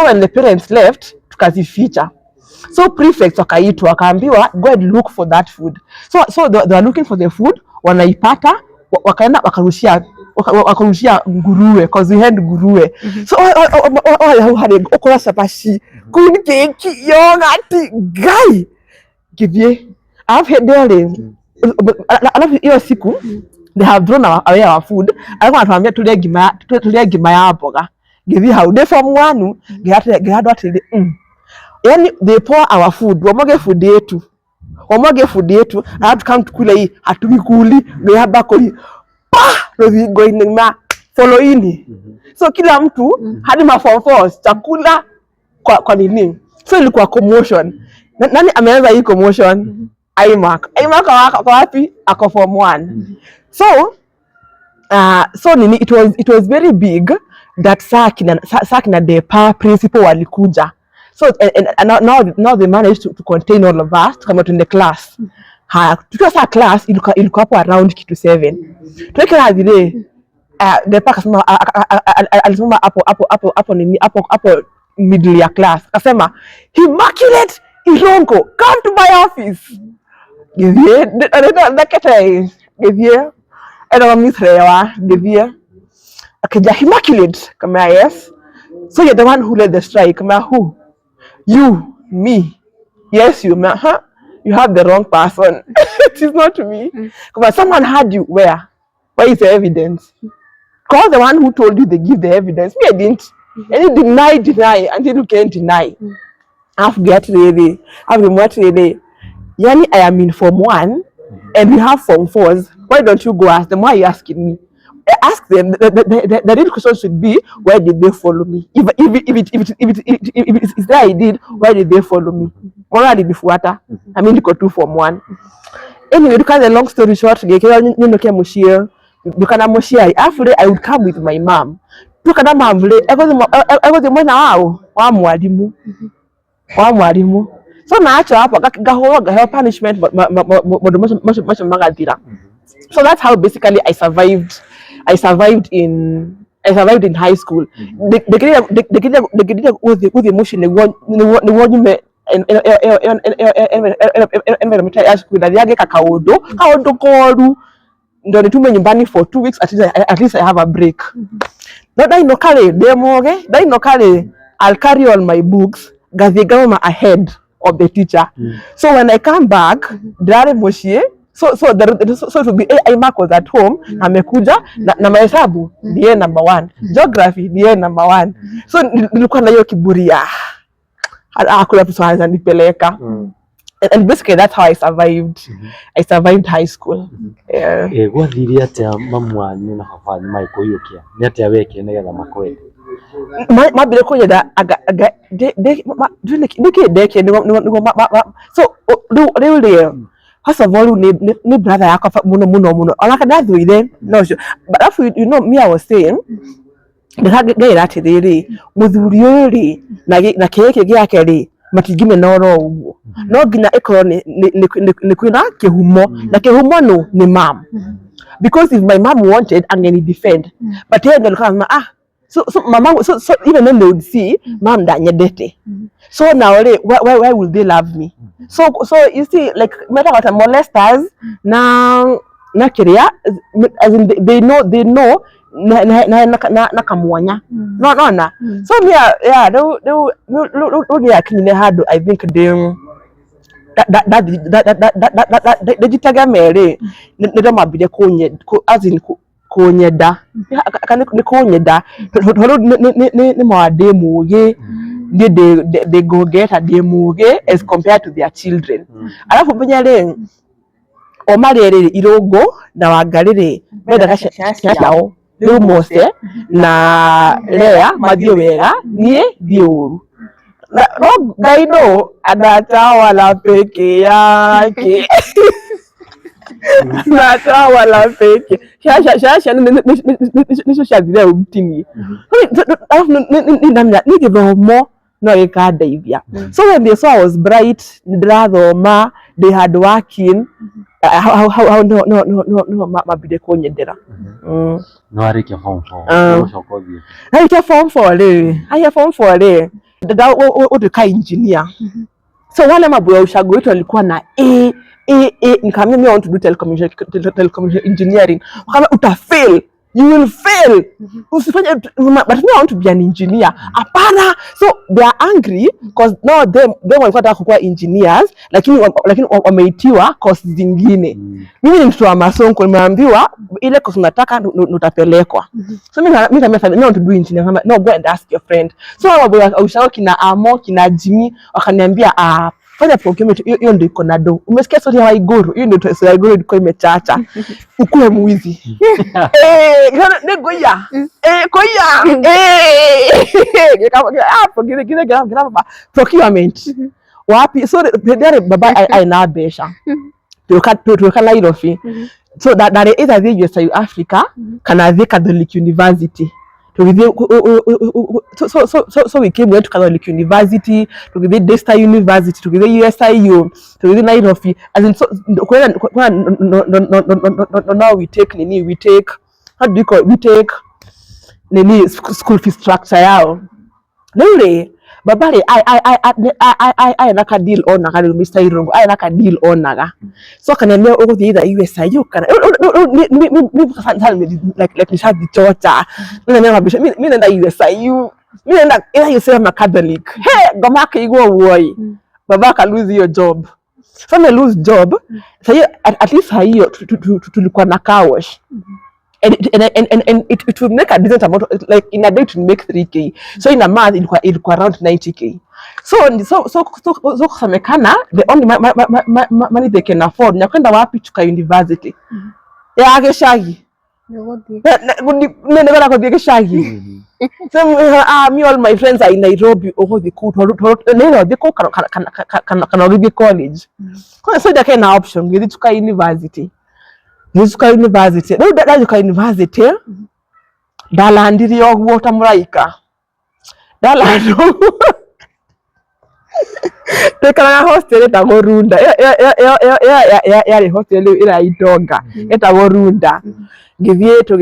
when the parents left tukazificha so prefects wakaitwa wakaambiwa go and look for that food so they are looking for the food wanaipata wakaenda wakarushia nguruwe cause we had nguruwe so hadi okora sapashi kuni keki yogurt guy givie I've had there alafu hiyo siku they have thrown away our food alikuwa anatuambia tulia ngima ya mboga givie how they from one gihado atili yani they pour our food wamoge food yetu alafu come tukule hii hatukikuli ngehaba kuli rozigo inema follow ini so kila mtu hadi ma form 4 chakula kwa nini so ilikuwa commotion nani ameanza hii commotion Imark kwa wapi ako form 1 so nini it was very big that Sakina the principal walikuja so and now they managed to contain all of us to come out in the class tukiwa saa class ilikuwa hapo around kitu 7 tuwekela vile the park asema alisema hapo nini hapo middle ya class akasema Immaculate Irongo come to my office givie nakete givie era mithrewa givie akaja Immaculate kama yes so you're the one who led the strike kama who you me yes you you have the wrong person it is not me because someone had you where is the evidence call the one who told you they give the evidence me I didn't and you deny until you can't deny I've yani I am in form 1 and we have form 4s why don't you go ask them why are you asking me ask them the real question should be why did they follow me if it is that I did why did they follow me why did bifuata I mean liko 2 form 1 anyway to cut the long story short gekera nyinoke mushie dukana mushie after I would come with my mom tukana mamvule ego the mwana wao wa mwalimu so naacho hapo gaho punishment much magathira so that's how basically I survived in high school. The with emotion ni wonyume environment ya school that yage kaodo koru ndo nitume nyumbani for 2 weeks at least I have a break. No dai no kale demoge dai no kale I'll carry all my books gathigama ahead of the teacher. So when I come back dare moshie so to be Imark was at home amekuja na mahesabu ndiye number 1 geography ndiye number 1 so nilikuwa na hiyo kiburi ya hakuna mtu anaweza nipeleka and basically that's how I survived high school. Gwathiria atia mamwanyu na baba ni maikoyukia ni atia weke nigetha makwende mabire kunyenda ndike ni so really first of all ni brother yako muno onaka ndathwire no sure but after you know me I was saying ndagaira atiriri muthuri uri na keke giake ri matigime noro uguo no nginya ikoro ni kwina kihumo na kihumo no ni mom because if my mom wanted angeni defend but yeye ndo kama so mama so even then they would see mom ndanyedete So now why will they love me? So you see, like matter what molesters na kiria, as in they know na kamwanya no so me yeah no actually had I think them that jitaga mere ndio mabide as in kunyeda kana ni kunyeda ni mwade muge they go get a demuge as compared to their children alafu banyale omarere irogo na wagarire benda gashashao rumose na lea mathio wega nie thiuru no gaino anatawala peke yake anatawala peke shasha nisho shathire umtini ni githomo no gikadeithia so when they saw I was bright ndirathoma they had working how no mabide kunyendera no arikia form 4 ucokothie arikia form 4 aya form 4 dada utuka engineer so wale mabuya ushago wetu walikuwa na nikamwambia mimi I want to do telecommunication engineering kama utafail you will fail usifanye but me I want to be an engineer hapana so they are angry because no them walikuwa kuwa engineers lakini wameitiwa course zingine mimi ni mtu wa masonko nimeambiwa ile course unataka utapelekwa so mimi I want to do engineering no go and ask your friend so ushago kina Amo kina Jimmy wakaniambia fanya procurement hiyo ndio iko na do umesikia story ya Waiguru hiyo ndio story ya Waiguru iko imechacha ukue mwizi negoya koya procurement wapi so there baba aina besha tuka Nairobi so that is either the South Africa kana the Catholic University so we came to Catholic University, to the Desta University, to the USIU, to the Nairobi. As in, so now we take how do you call it? We take school fee structure yao. Really, babare I naka deal on naga Mr. Irongo I naka deal on naga so kananiambia uko the USIU kana like nishadi chocha mimi nenda USIU mimi nenda ila yusema Catholic hey goma kigo woi baba ka lose your job so me lose job so at least hiyo tulikuwa na car wash and it will make a decent amount like in a day to make 3k so in a month ilikuwa around 90k so kusamekana the only money they can afford ni kwenda wapi chuka university ya geshagi nenda kwa geshagi so me all my friends are in Nairobi over the court no they kana Ruby college so they can option with chuka university Yusuka University. No, that Yusuka University. Dalandiri ogwota muraika. Dalando. Tekana hostel etago Runda. Ya hostel ila Itonga. Etago Runda. Githie to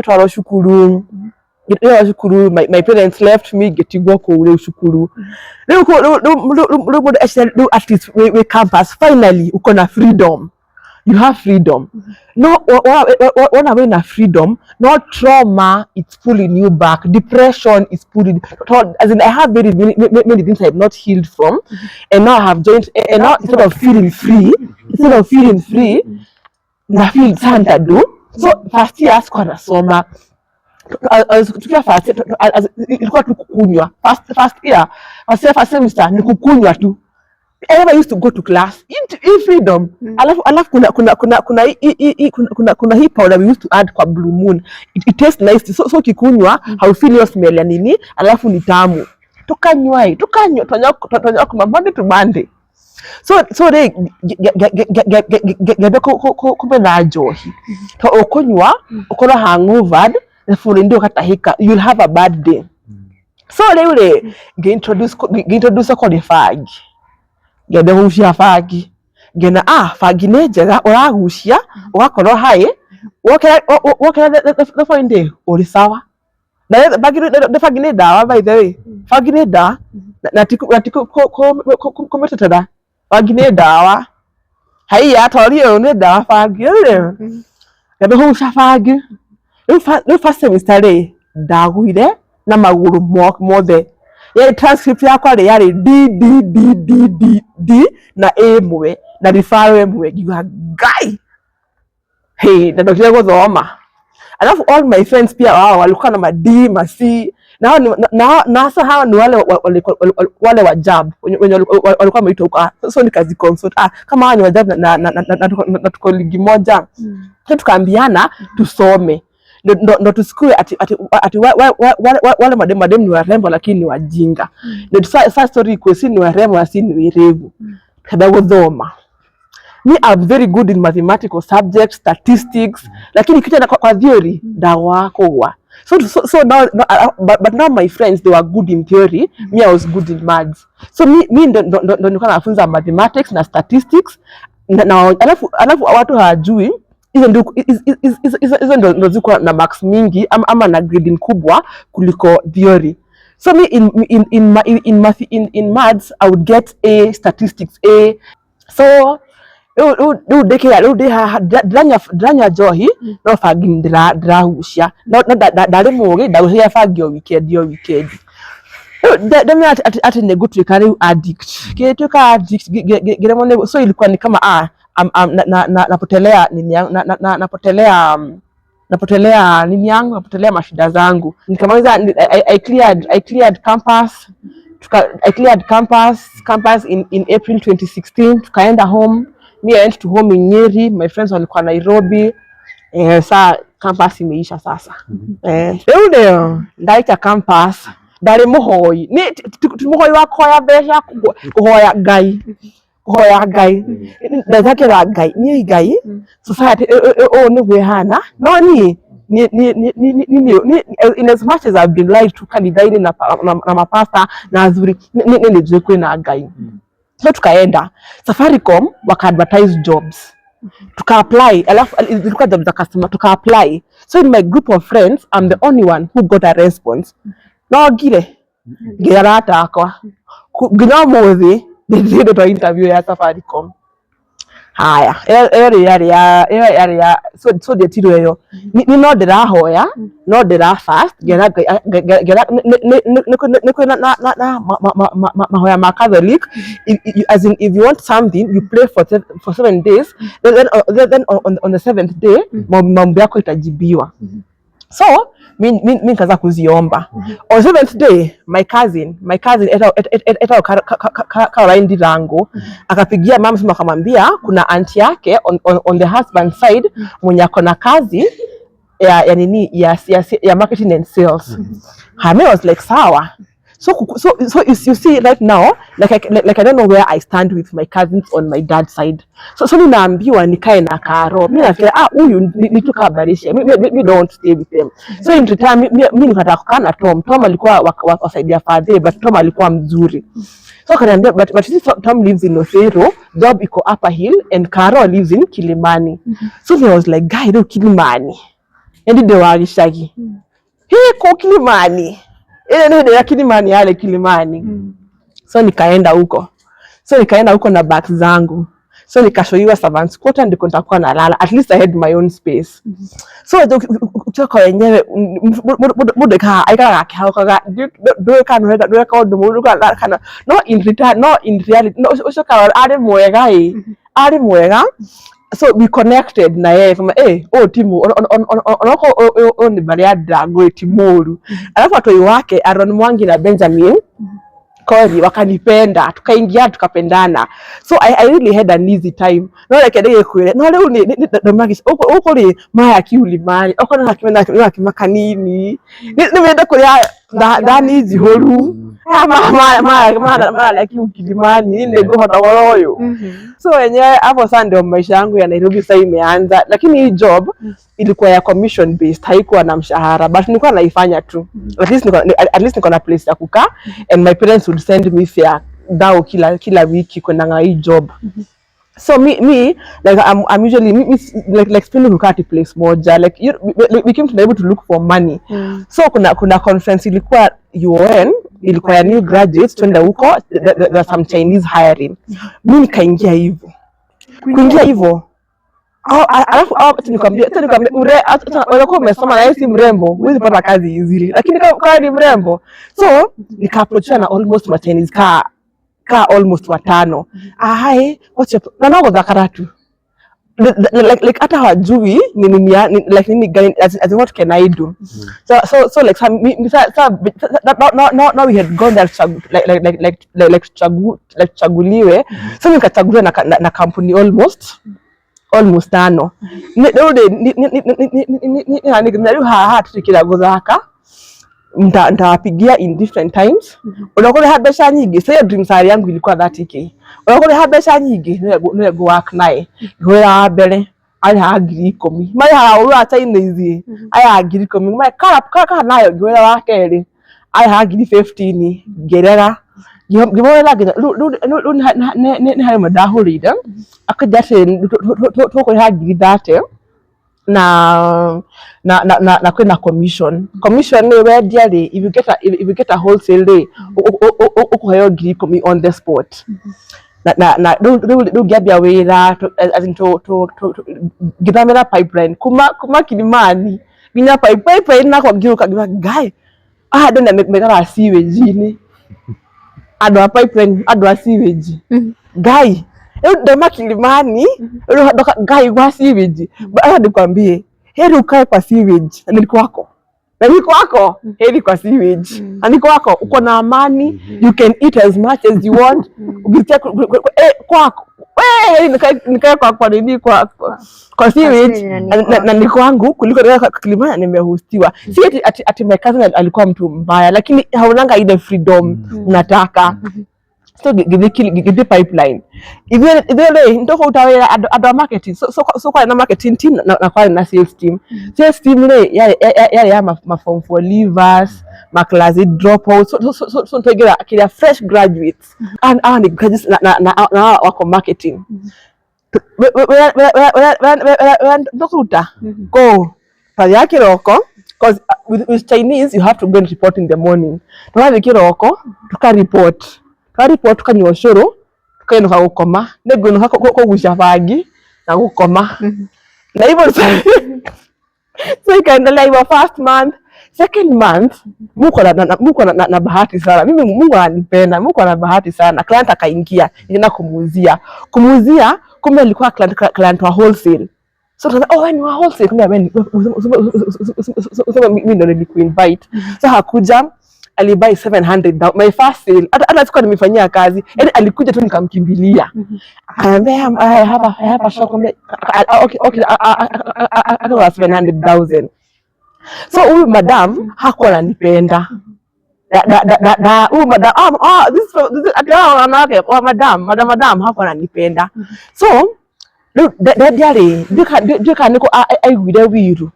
twaro shukuru. Githie shukuru my parents left me getigwa ko ule shukuru. Look at least we campus finally uko na freedom. You have freedom. No, when I mean freedom, not trauma, it's pulling you back. Depression is pulling. As in, I have many things I have not healed from, and now I have joined. And now instead of feeling free, I feel Santa do. So first year, kwa soma. Tukia first ilikuwa tukukunywa. First year, first semester ni kukunywa tu. I never used to go to class in freedom. Alafu kuna hii powder we used to add kwa Blue Moon. It tastes nice. So kikunywa haufeel your smell ya nini, alafu ni tamu. Tukanywa kwa Monday to Monday. So they get kumbe na johi. To okunywa, ukora hangover, therefore ndio katahika. You'll have a bad day. So leo introduce kwa fag. Gende hushia fagi gena fagi nejega uragushia ugakorwo hai wokera the following day uri sawa na fagi ne dawa by the way fagi ne dawa na tiku kometetera wangine dawa haiya torio ne dawa fangi rä gabe ho shafangi rä first semester rä ndagwire na maguru mothe ya transcript yakwa rä yarä D na A na referral ngiuga ngai hey ndakire guthoma. Alafu all my friends pia wao walikuwa na ma D ma C na sasa hawa ni wale wa JAB wenye walikuwa wameitoka. So nikazi consult kama hawa ni wa JAB na tuko ligi moja tukaambiana tusome ndo tusikue ati wale madem ni warembo lakini ni wajinga. Ndio sasa story iko si ni warembo na si ni werevu kada guthoma. Me I'm very good in mathematical subjects, statistics, lakini kitu kwa theory dawa kwa. So now but now my friends they were good in theory, me I was good in maths. So me ndo nilikuwa nafunza mathematics na statistics na alafu watu hawajui hizo ndo ziko na marks mingi ama na grading kubwa kuliko theory. So me in maths I would get A, statistics A. So dranya johi no fagi ndirahucia no ndari mugi ndahucia fagi o weekend demi ati negutuika riu addict kituika addict giremo ne. So ilikuwa ni kama napotelea nini yangu napotelea mashida zangu. Nikamaliza I cleared campus in April 2016. Tukaenda home. Me I went to home in Nyeri. My friends walikuwa Nairobi. Saa campus imeisha sasa. Leo ndaita campus ndari muhoi ni muhoi wa koya besha kuhoya ngai ndakira ngai ni ngai society ni gwehana no ni in as much as I've been lied to kanithaini na mapasta na azuri ni jekwe na ngai. So tukaenda Safaricom waka advertise jobs tuka apply, alafu ilikuwa job za customer tuka apply. So in my group of friends I'm the only one who got a response. No gire gerata akwa gina mothi ndio to interview ya Safaricom. Haya area so the tiro yo ni no ndirahoya no ndira fast gera mahoya ma Catholic. As in if you want something you pray for 7 days then on the 7th day mambo yako itajibiwa. So mimi kaza kuziomba. On 7th day my cousin eta Caroline Rango akapigia mama sema akamwambia kuna aunti yake on the husband side mwenye akona kazi ya nini ya marketing and sales. I was like sawa. So you see right now like I don't know where I stand with my cousins on my dad's side. So ninaambiwa nikae na Karo. Mimi nafikiria huyu nitukabarisha. Me don't stay with them. So in return mimi nikataka kukaa na Tom. Tom alikuwa wasaidia father but Tom alikuwa mzuri. So kaniambia but Tom lives in Osero, job iko Upper Hill and Karo lives in Kilimani. So I was like guy do Kilimani. Ndi de walishagi. Hii ko Kilimani. Ndio ya Kilimani yale Kilimani. So nikaenda huko na bags zangu. So nikashoiwa servants quarter ndiko nitakuwa nalala. At least I had my own space. So kutoka wenyewe mudeka aikala kaga do ka ndo muduka kana no in return no in reality no ushoka ari mwega. So we connected na yeye kama timu onako ni bali ya Drago Timuru. Alafu watoi wake Aaron Mwangi na Benjamin Kori wakanipenda tukaingia tukapendana. So I really had an easy time. No like ndege kwire no leo ni domagis uko ri maya kiulimani uko na kimena kimakanini nimeenda kuria ndani jihoru mama like Kilimani nego hota woroyo. So wenyewe hapo sasa ndio maisha yangu ya Nairobi sasa imeanza, lakini hii job ilikuwa ya commission based, haikuwa na mshahara but nilikuwa naifanya tu. At least niko na place ya kukaa and my parents would send me fare dao kila wiki kwenda hii job. So me like I'm usually like spending ukati place moja like we came to be able to look for money. So kuna conference ilikuwa UN ilikuwa ya new graduates, twende huko, there some Chinese hiring. Mimi nikaingia hivyo. Kuingia hivyo, alafu nikwambia unakuwa umesoma na si mrembo, huwezi pata kazi easily. Lakini kama ni mrembo, so nikaapproachana na almost ma Chinese ka almost 5. Hi, what's your na nago za karatu. Like hata hawajui like nini gani, as in what can I do. So like now we had gone there like chaguliwe. So nikachaguliwa na kampuni almost 5. Ndio tukila gozaka nitawapigia in different times. Unakuwa hapa pesa nyingi. Sasa dream sari yangu ilikuwa 30k. Unakuwa hapa pesa nyingi no go work nae. Hwera mbere ari hagiri 10. Mai ha uru China izi. Ai hagiri 10. Mai kara nayo hwera wa keri. Ai hagiri 15 gerera. Gimora lu ni hari madahurida. Akajate toko hagiri 30. Na kwenda commission ni wendia ri, if you get a wholesale ri ukuheo ngiri 10 on the spot. Na do giambia wira as in to githamira pipeline kuma Kilimani nginya pipeline na kwa ngiruka guy ndona megara sewage ni andwa pipeline andwa sewage guy ndo Kilimani ndo guy wa sewage ndikwambie heri ukae kwa sewage na kwako heri kwa sewage na kwako uko na amani, you can eat as much as you want. Ukitia kwako nikae kwa nini kwa sewage na ni kwangu kuliko Kilimani nimehostiwa. Si ati my cousin alikuwa mtu mbaya, lakini haunanga ile freedom unataka. So gidi pipeline ile ndoko utawela ad marketing so kwa na marketing team na kwa na sales team ile ya ma form for leavers ma class dropouts so tegera kila fresh graduates and graduates na wako marketing ndoko uta go pale yake roko, because with Chinese you have to go and report in the morning. Tunawe kiroko tukareport tukanywa ushuru tukaenda gukoma negono kugusha bagi na gukoma na hivyo so ikaendelea hivyo. First month, second month muko na bahati sana. Mimi Mungu ananipenda, Mungu ana bahati sana. Client akaingia nina kumuuzia kumbe alikuwa client wa wholesale. So ni wa wholesale kumbe mimi ndo nilikuinvite. So hakuja, alibuy 700 my first sale. Hata sikuwa nimefanyia kazi, yani alikuja tu nikamkimbilia. Akaambia I have a shop. Okay, akawa 700,000. So huyu madam hakuwa ananipenda. Huyu madam this madam hakuwa ananipenda. So duka niko aigwire wiru.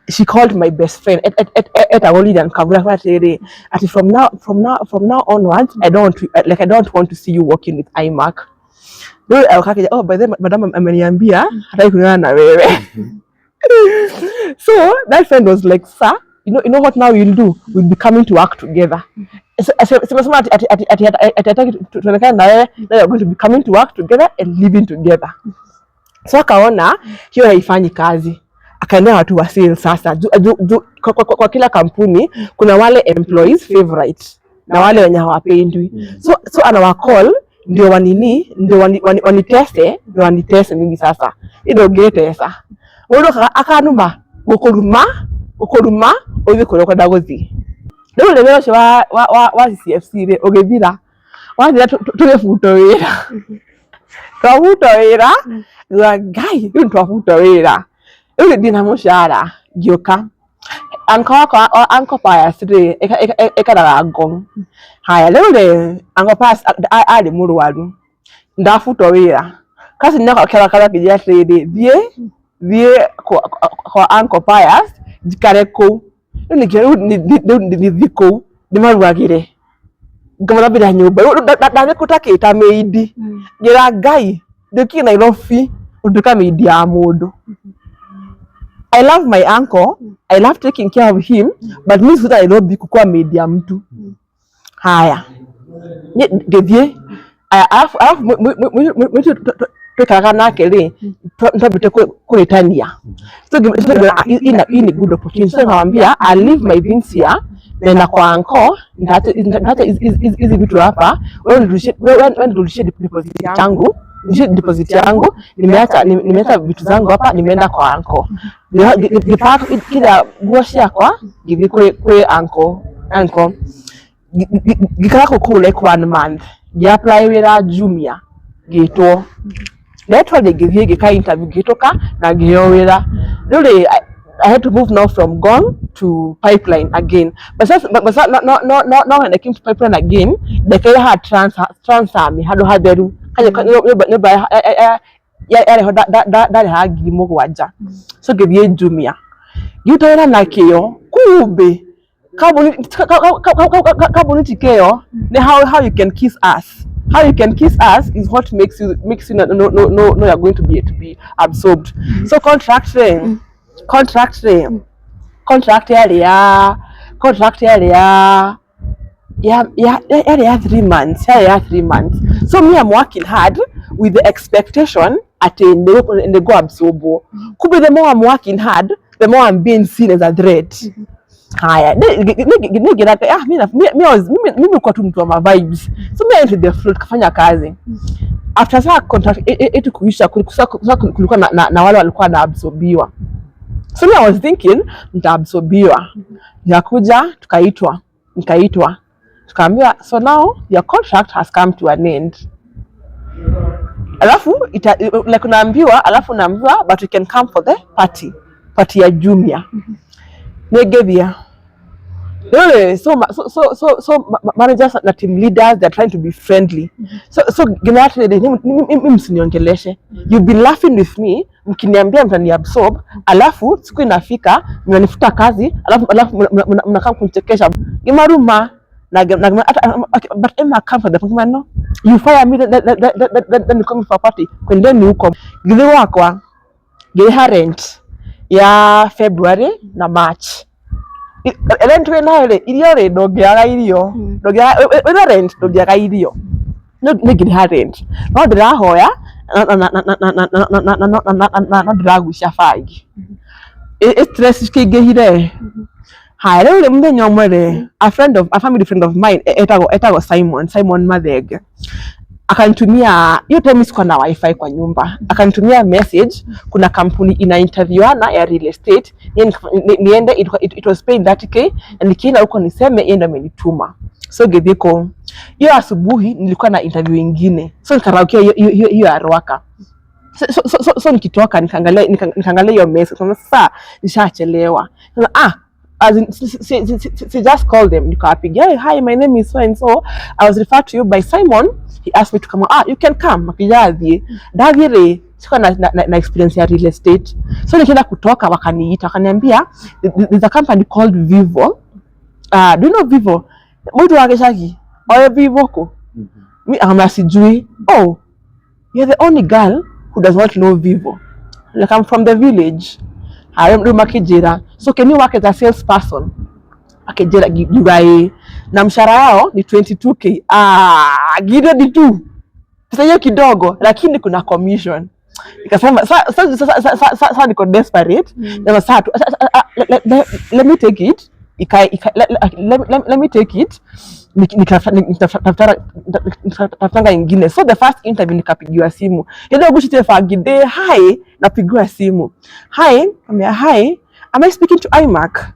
She called my best friend at a holiday and ati from now onwards I don't want to see you working with iMac. By the madam ameniambia hataki kuniona na wewe. So that friend was like, sir, you know what now you'll do? We'll be coming to work together. Sema ati tuonekane na wewe, now you're going to be coming to work together and living together. So akaona hiyo haifanyi kazi. Akaendea watu wa sales sasa. Kwa kila kampuni kuna wale employees favorite na wale wenye hawapendwi. So anawa call ndio waniteste mimi sasa. Ndio getesa. Wolo akanuma ukoruma ozi koro dagozi. Ndio leo sho wa CFC re ogethira. Wathira tugefuto wira. Twafuto wira. Gai twafuto wira. Ule dina mushara gioka anko Pius re ekaraga ngong. Haya leo anko Pius ali murwaru ndafuto wira kasi nyaka kala kijia trade vie kwa anko Pius jikare ko ni dhiko ni marwagire ngamara bila nyumba dane kutakita meidi gira gai doki Nairobi uduka meidi ya mundu. I love my uncle. I love taking care of him, but mimi sasa Nairobi kukua media mtu. haya ngithie alafu twikaraga nake ri twambite kuritania so in a good opportunity so nawaambia I leave my things here nenda kwa anko hata hizi vitu hapa wewe nirudishie deposit yangu nimeacha vitu zangu hapa nimeenda kwa anko kila nguo ciakwa ngithi kwi anko gikara ku like 1 month apply wira Jumia gitwo netwa ngithie gika interview gituka na ngiheo wira really I had to move now from Gong to Pipeline again. But no when I came to Pipeline again, the kaya had transfer me hado haderu. Kaya that hagi mogwaja. So githie Jumia. Gitwira na kiyo kumbe kaboniti keo ne how you can kiss us. How you can kiss us is what makes you no you're going to be absorbed. So contract area 3 months. 3 months. So me, I'm working hard with the expectation at they go absorb. Could be the more I'm working hard, the more I'm being seen as a threat. Haya, mimi kwa tu mtu wa vibes. So me into the float kufanya kazi. After saa contract etu kuisha kulikuwa na wale walikuwa na absorbiwa. So I was thinking nitaabsorbiwa. Yakuja nikaitwa. Tukaambiwa so now your contract has come to an end. Alafu like unaambiwa but you can come for the party ya Jumia. Negevia. Really, so managers na team leaders, they're trying to be friendly. So msiniongeleshe. You've been laughing with me, mkiniambia mtani absorb, alafu siku inafika mnanifuta kazi, alafu mnakaa kunichekesha. Gimaruma but Emma come for the function no. You fire me then you come for party. Kwendeni huko. Gile wakwa gile rent ya February na March. Rent we na ile iriore ndogiaga irio ndogiaga rent ndogiaga irio no gile rent no ndirahoya na ndiragucia fagi stress kigehire haya ule mbenyo mwere a family friend of mine etago Simon Mathege akanitumia hiyo time siko na wifi kwa nyumba, akanitumia message kuna kampuni ina interviewana ya real estate niende it was paying 30k and nikienda huko niseme yeye ndo amenituma. So gedeko hiyo asubuhi nilikuwa na interview nyingine, so nikaraukia hiyo arwaka. So nikitoka nikaangalia hiyo message kama sasa nishachelewa. As in, she just called them. Hi, my name is so and so. I was referred to you by Simon. He asked me to come. You can come. Davire siko na experience ya real estate. So nikienda kutoka wakaniambia there's a company called Vivo. Do you know Vivo? Mtu wakeshaki. Oyo Vivo ko. Mi sijui. Oh, you're the only girl who does not know Vivo. Like I'm from the village. I am Makijera. So can you work as a salesperson? Akijera Gigai. Na mshahara yao ni 22k. Gide di tu. Pesa hiyo kidogo lakini kuna commission. Nikasema sasa niko desperate. Na sasa let me take it. Let me take it. Nikatafutanga ingine. So the first interview nikapigiwa simu. Yeye bushite fagide, hi, napigiwa simu. Hi, am I speaking to iMac?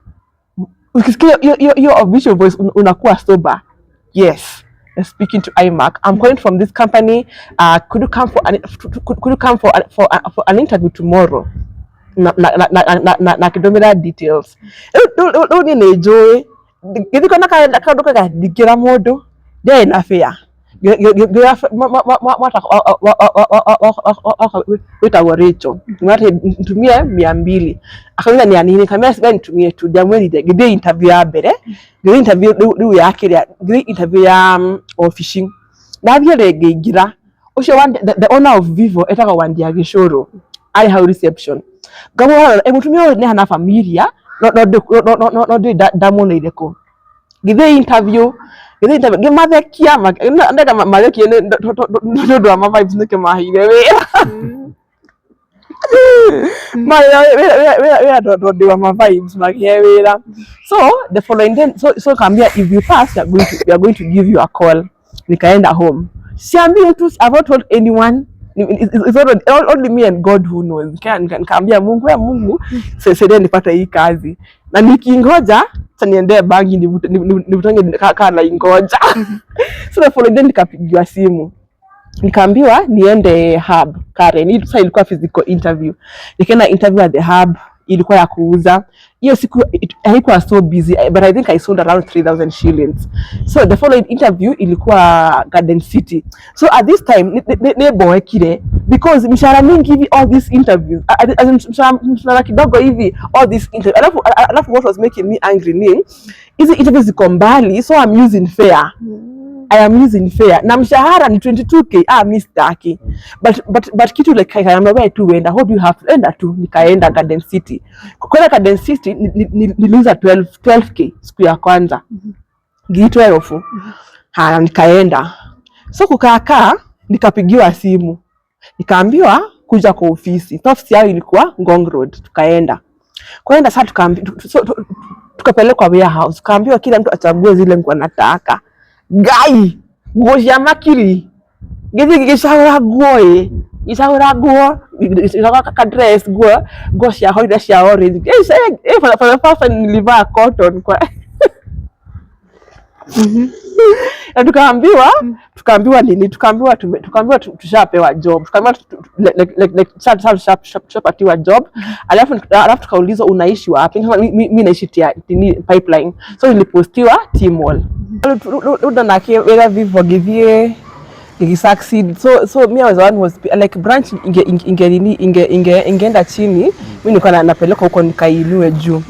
Ukisikia your visual voice unakuwa sober. Yes, I'm speaking to iMac. I'm calling from this company. Could you come for an interview tomorrow? Na kidomira details. Don't enjoy. Githiko nakaduka dikira mundu de na fair witagwo Rachel ngati ntumie 200 akamenya ni anini kamera siga nitumie tu jamwelide gide interview ya mbere gide interview riu ya kiria gide interview ya fishing ndathie rengira ucio the owner of Vivo etaga Wandia Gicuru ali how reception gamo emutumie ne hana familia no damuneire ko githe interview ngimathekia ndeka mathekie ndu wa vibes nike mahire wira wira ndo wa vibes mahire wira. So the following day, so kambia, if you pass, we are going to give you a call. Nikaenda home, siambi tu, I've not told anyone. It's only me and God who knows. Nikaambia Mungu sasa nipata hii kazi, na nikingoja niende bangi nivutange kana ingoja. So the following day nikapigiwa simu, nikaambiwa niende hub Karen. Sasa ilikuwa physical interview. Nikaenda interview at the hub, ilikuwa ya kuuza. Hiyo siku haikuwa so busy, but I think I sold around 3,000 shillings. So the following interview ilikuwa Garden City. So at this time boy kile, because mshahara mingi hivi, all these interviews, mshahara kidogo hivi, all these interviews. Alafu what was making me angry ni hizi interviews ziko mbali, so I'm using fare. I am using fare. Na mshahara ni 22k. Mistaki. But kitu like kaambia tu wenda, how do you have to enda tu? Nikaenda Garden City. Kwa Garden City niliuza 12k siku ya kwanza. Gitu elfu. Nikaenda. So kukaa nikapigiwa simu. Nikaambiwa kuja kwa ofisi. Ofisi yao ilikuwa Ngong Road. Tukaenda. Kwaenda sasa tukapelekwa warehouse. Tukaambiwa kila mtu achague zile nguo anataka. Gai, nguo cia makiri. Gicagura nguo Gicagura nguo, gicagura ka dress nguo cia hoida cia orange. For the first time nilivaa cotton kwa. Na tukaambiwa nini? Tukaambiwa tushapewa job. Tukaambiwa like tushapatiwa job. Alafu tukaulizwa unaishi wapi? Mimi naishi Pipeline. So nilipostiwa T-Mall. Udanake whether we forgive succeed. So me, I was one was like branch ingeenda chini, mimi nilikuwa napeleka huko nikainue juu.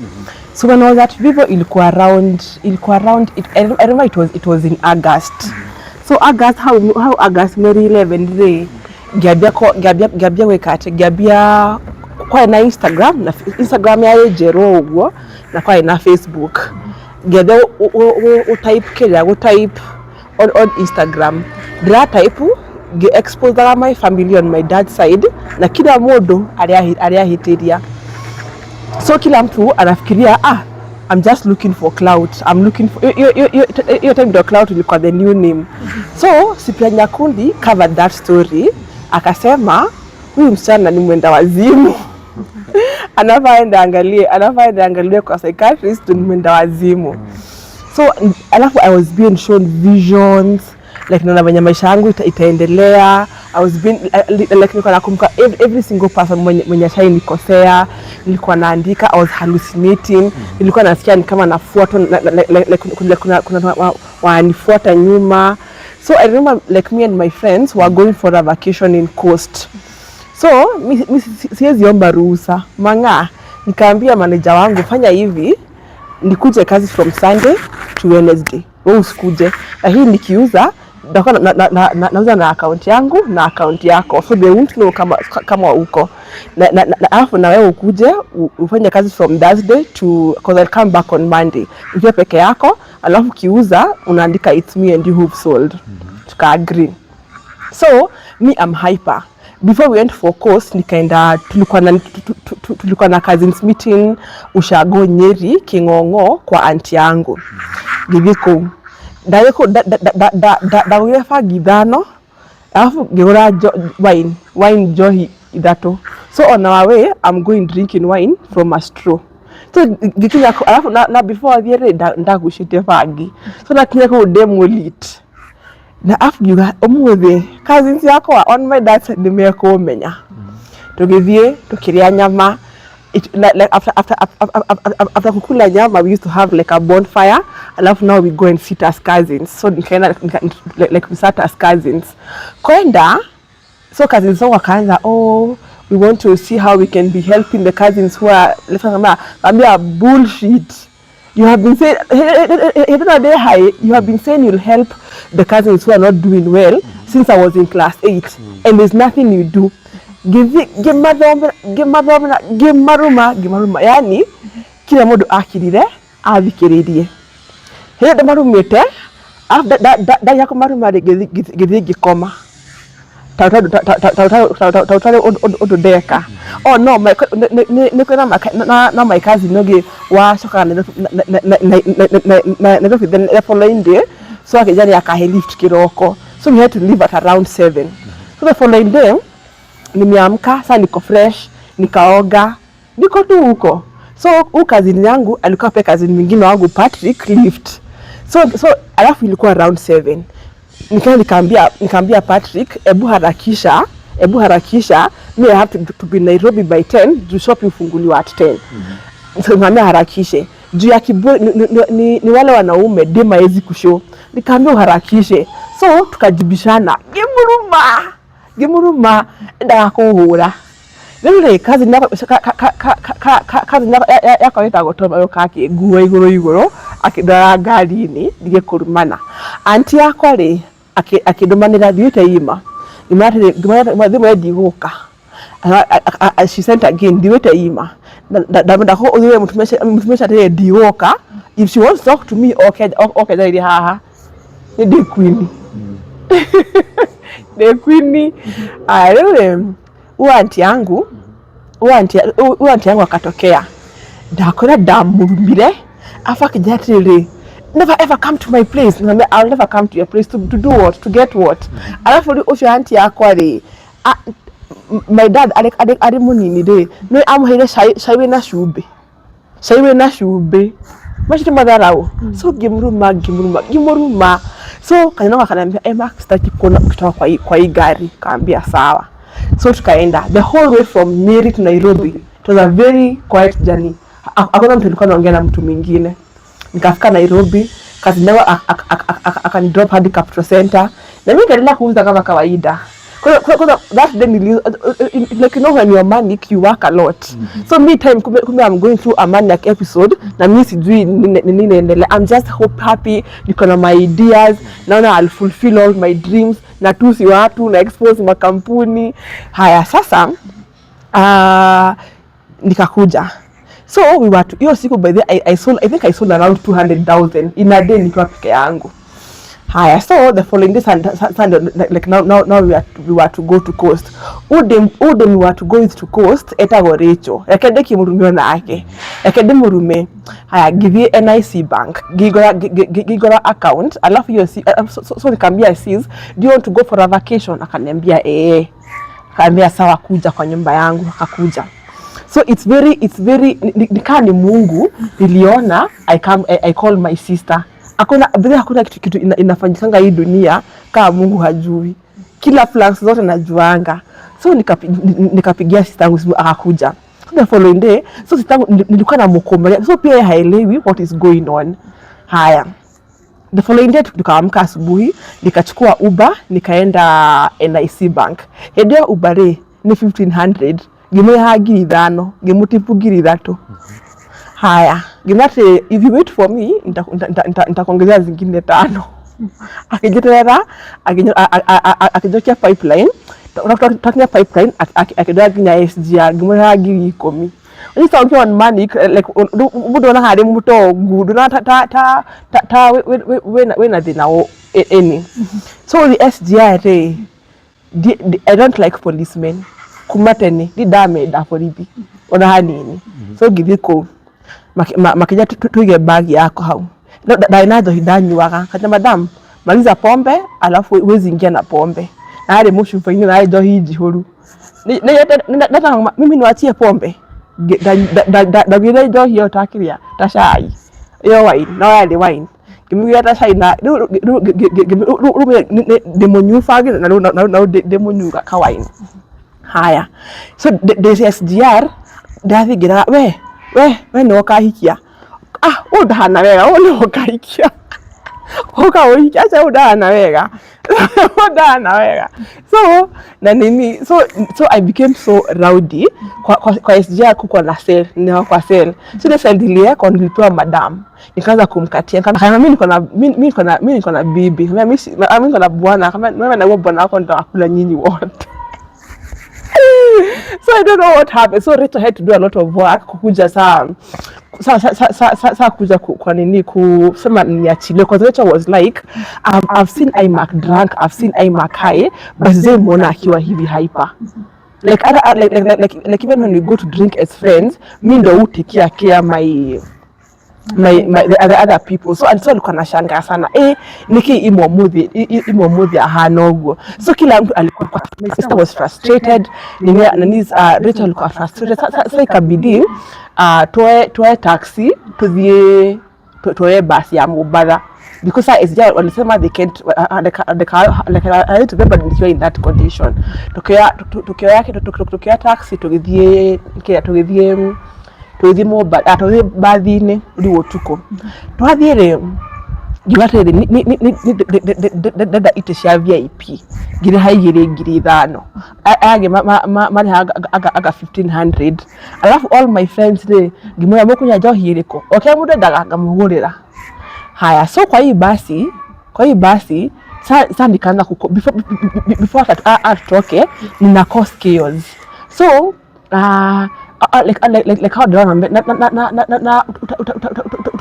So when I was at Vivo ilikuwa around I remember it was in August. So August, how August Mary 11 day Gabia wekate Gabia kwa na Instagram ya Jero ugo na kwa na Facebook. Gabia type on Instagram. Dra type expose my family on my dad's side na kila modo aliahitiria. So kila mtu anafikiria I'm just looking for clout. I'm looking for your time the clout ilikuwa the new name. So Cyprian Nyakundi covered that story. Akasema huyu msichana ni mwenda wazimu. Anafaenda angalie kwa psychiatrist ni mwenda wazimu. So alafu I was being shown visions like naona venye maisha yangu itaendelea. I was being like nilikuwa nakumbuka every single person mwenye shai nikosea, nilikuwa naandika, I was hallucinating, nilikuwa nasikia ni kama nafuatwa like kuna wanifuata nyuma. So I remember like me and my friends were going for a vacation in Coast. So siwezi omba ruhusa manga, nikaambia manager wangu fanya hivi, nikuje kazi from Sunday to Wednesday, wewe usikuje, na hii nikiuza nauza na account yangu na account yako, so they won't know kama uko alafu na wewe ukuje ufanye kazi from Thursday to, because I'll come back on Monday, ukiwa peke yako alafu kiuza unaandika it's me and you who've sold. Tuka agree. So me I'm hyper. Before we went for course nikaenda, tulikuwa na cousins meeting Ushago Nyeri Kingongo kwa auntie yangu Githiko. Ndayeko da githano alafu ngigura wine johi ithato. So on our way I'm going drinking wine from a straw. So gikinya alafu na before thiere ndagushite bangi. So nakinya ko demo lit na afu yuga omuthi cousins yako on my dad's side nimeko menya tugithie tukiria nyama. Like after kukula nyama we used to have like a bonfire, alafu now we go and sit as cousins. So like we sat as cousins kwenda. So cousins so wakaanza we want to see how we can be helping the cousins who are bullshit. You have been saying you have been saying you'll help the cousins who are not doing well since I was in class 8 and there's nothing you do. Give maruma yani kila mundu akirire athikiririe. Hende marumite da yako mari githigi koma tautare ododeka oh no ni kwena na my cousin nogi wa shoka na the following day so akijani akahe lift kiroko so we had to leave at around 7 so the following day nimeamka sasa niko fresh nikaoga niko tu huko so cousin yangu alikuwa pia cousin mwingine wangu Patrick lift so alafu ilikuwa around 7 nikaambia Patrick ebu harakisha me I have to be Nairobi by 10 to shop ifunguliwa at 10 so nikamwambia harakishe juu ya ni wale wanaume dema hezi kushow nikaambia harakishe so tukajibishana gimuruma nda kuhura Nile kazi yako itagotoba kake guwa igoro akidara gari-ini dige kurumana anti yakwa ri akidomanira thiite ima imate thimu ndiguka she sent again thiite ima ndamenda ko uthiwe mutumesha tire ndiguka if she wants to talk to me okay zaidi haha ni the queen the queen aile uanti yangu akatokea ndakora ndamurumire afa kijatire never ever come to my place I'll never come to your place to do what to get what alafu ucio auntie yakwa ri my dad ari munini ri no amuheire shaiwe na shube mashiti madharau so gimuruma so kanina akaniambia Emma sitaki kuona kutoka kwa hii gari kaambia sawa so tukaenda the whole way from Nyeri to Nairobi. It was a very quiet journey. Hakuna mtu alikuwa anaongea na mtu mwingine. Nikafika Nairobi, kazi yangu akanidrop hadi Capital Center. Na mimi nikaendelea kuuza kama kawaida. Because that day like you know when you're manic you work a lot. So me time kumbe I'm going through a manic episode na mimi sijui nini naendelea. I'm just happy niko na my ideas. Naona I'll fulfill all my dreams. Na tusi watu na expose makampuni. Haya sasa nikakuja. So we were to hiyo siku by the I think I sold around 200,000 in a day nikiwa peke yangu. Haya so the following day Sunday like now we were to go to Coast. Udem we were to go with to Coast etago Recho. Yakende kimurume na ake. Yakende murume. Haya give NIC bank. Gigora account. Alafu hiyo so nikamwambia sis, do you want to go for a vacation? Akaniambia akaniambia sawa kuja kwa nyumba yangu akakuja. So it's very nikani Mungu niliona I call my sister. Hakuna kitu inafanyikanga hii dunia kama Mungu hajui. Kila plans zote najuanga. So nikapigia sister yangu simu akakuja. The following day, so sister yangu nilikuwa na mkombolea. So pia haelewi what is going on. Haya. The following day tukaamka asubuhi, nikachukua Uber, nikaenda NIC bank. Hedia Uber ni 1500. Gimu ya giri 5, gimu tipu giri 3. Haya, gimate if you wait for me nitakuongezea zingine 5. Akijeterera akijokia pipeline, takia pipeline akidoa ginya SGR gimu ya giri 10. When you talk on money like ubudo na hari muto gudu na ta when are they now any. So the SGR I don't like policemen. Kumateni di dame da polibi ona hanini so githiko makija tuige bag yako hau na inazo hidanyuaga kata madam maliza pombe alafu wezi ingia na pombe na hali mushu fanyini na hizo hiji huru na mimi niwaachie pombe da gile hizo hiyo takiria tashai hiyo wine na wale wine kimwe tashai na demonyufa na demonyuga ka wine. Haya. So the SGR ndathigiraga we no kahikia. Udahana wega no kahikia. Oka ohikia cha udahana wega. Udahana wega. So na nini so I became so rowdy kwa SGR kuko na sale ni kwa sale. So the sale dilia kwa nilipewa madam. Nikaanza kumkatia kama mimi niko na bibi. Mimi niko na bwana kama wewe na bwana wako ndo akula nyinyi wote. So I don't know what happened. So Rachel had to do a lot of work kukuja saa kuja kwa nini kusema niachilie, because Rachel was like I've seen iMac drunk, I've seen iMac high, but zai muona akiwa hivi hyper. Like even when we go to drink as friends, me ndo utikia care my the other people. So alikuwa anashangaa sana niki imomudhi hanogo. So kila mtu alikuwa, my sister was frustrated, Rachel alikuwa frustrated. Sasa ikabidi toe taxi toe basi ya Mubadha, because walisema they can't I need to remember nikiwa in that condition. Tokea taxi tugithie Mubadha tuthi bathine riwo tuko twathiire gibatire ni dada ite cia VIP ngire haigire ngiri 5 age mari aga 1500, alafu all my friends they ngimoya mukunya njohi iriko okay mundu ndaga ngamugurira. Haya, so kwa hii basi sasa nikaanza before atoke nina cause chaos. So like how na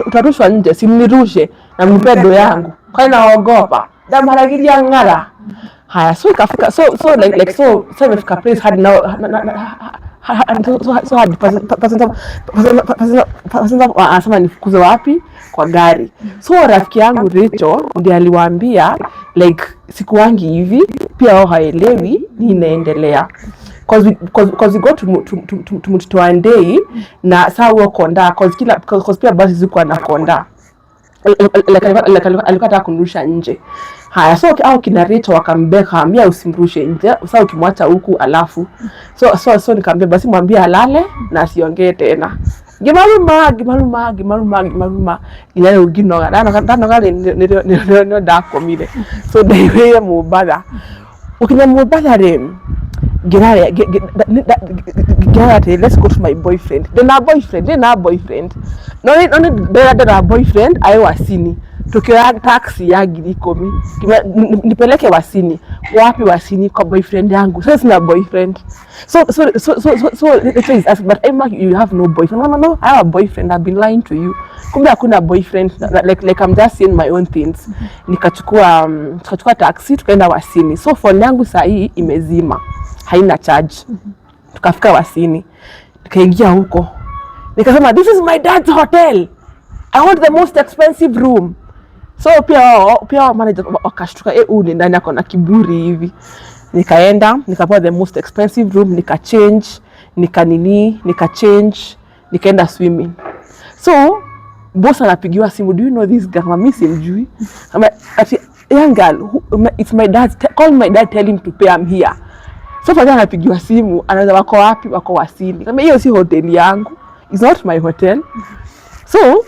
utarushwa nje, simnirushe na mpedo yangu kwa naogopa damaragilia ngara. Haya, so ikafika so imefika place hadi now so hadi person anasema nifukuze wapi kwa gari. So rafiki yangu Rachel ndiye aliwaambia like sikuwangi hivi, pia wao haelewi nini inaendelea. Cause we go to one day na saa huo konda, cause pia basi zikuwa na konda alikuwa anataka kunirusha nje. Haya, so au kina Rachel wakambeka ambia usimrushe nje, sasa ukimwacha huku alafu so nikamwambia basi mwambie alale na asiongee tena. Gimaruma inale uginoga ndano gale ni ndakomire. So ndaiwe Mubadha ukina Mubadha rem Gerare, let's go to my boyfriend. Then our boyfriend. No, the boyfriend I wasini. Tukiwa taxi ya ngiri 10. Nipeleke Wasini. Wapi Wasini kwa boyfriend yangu? So sina boyfriend. So it is ask, but Emma, you have no boyfriend. No, I have a boyfriend. I've been lying to you. Kumbe hakuna boyfriend. Like I'm just saying my own things. Tukachukua taxi tukaenda Wasini. So phone yangu saa hii imezima. Haina charge. Tukafika Wasini. Tukaingia huko. Nikasema this is my dad's hotel. I want the most expensive room. So pia manager wakashtuka ni ndani yako na kiburi hivi. Nikaenda, nikapewa the most expensive room, nikaenda swimming. So boss anapigiwa simu, do you know this girl? Mimi simjui. Young girl, it's my dad. Call my dad, tell him to pay, I'm here. So fanya anapigiwa simu, anaweza wako wapi? Wako Wasini. Kama hiyo si hoteli yangu. It's not my hotel. So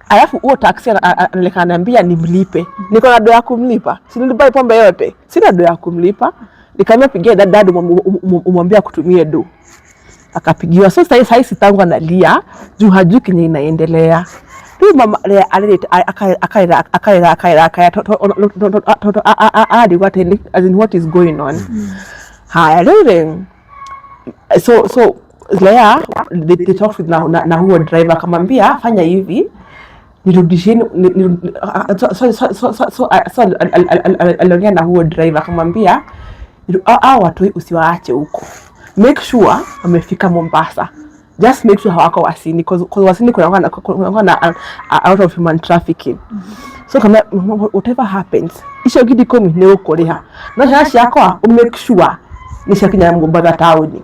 alafu huo taxi ananiambia nimlipe. Niko na doa ya kumlipa. Si nilibai pombe yote. Sina doa ya kumlipa. Nikamwambia pigia dad umwambia kutumie do. Akapigiwa. So sasa sitangu analia juu hajui kenye inaendelea. Huyu mama alileta akaira as in what is going on. Haya leo. So Leah, they talked with na huo driver akamwambia fanya hivi nirudisheni aliongea na huo driver akamwambia watu usiwaache huko, make sure wamefika Mombasa, just make sure hawako Wasini because Wasini kuna na out of human trafficking. So kama whatever happens isho gidi komi ne ukoreha na shashi yako make sure ni shakinya Mombasa town.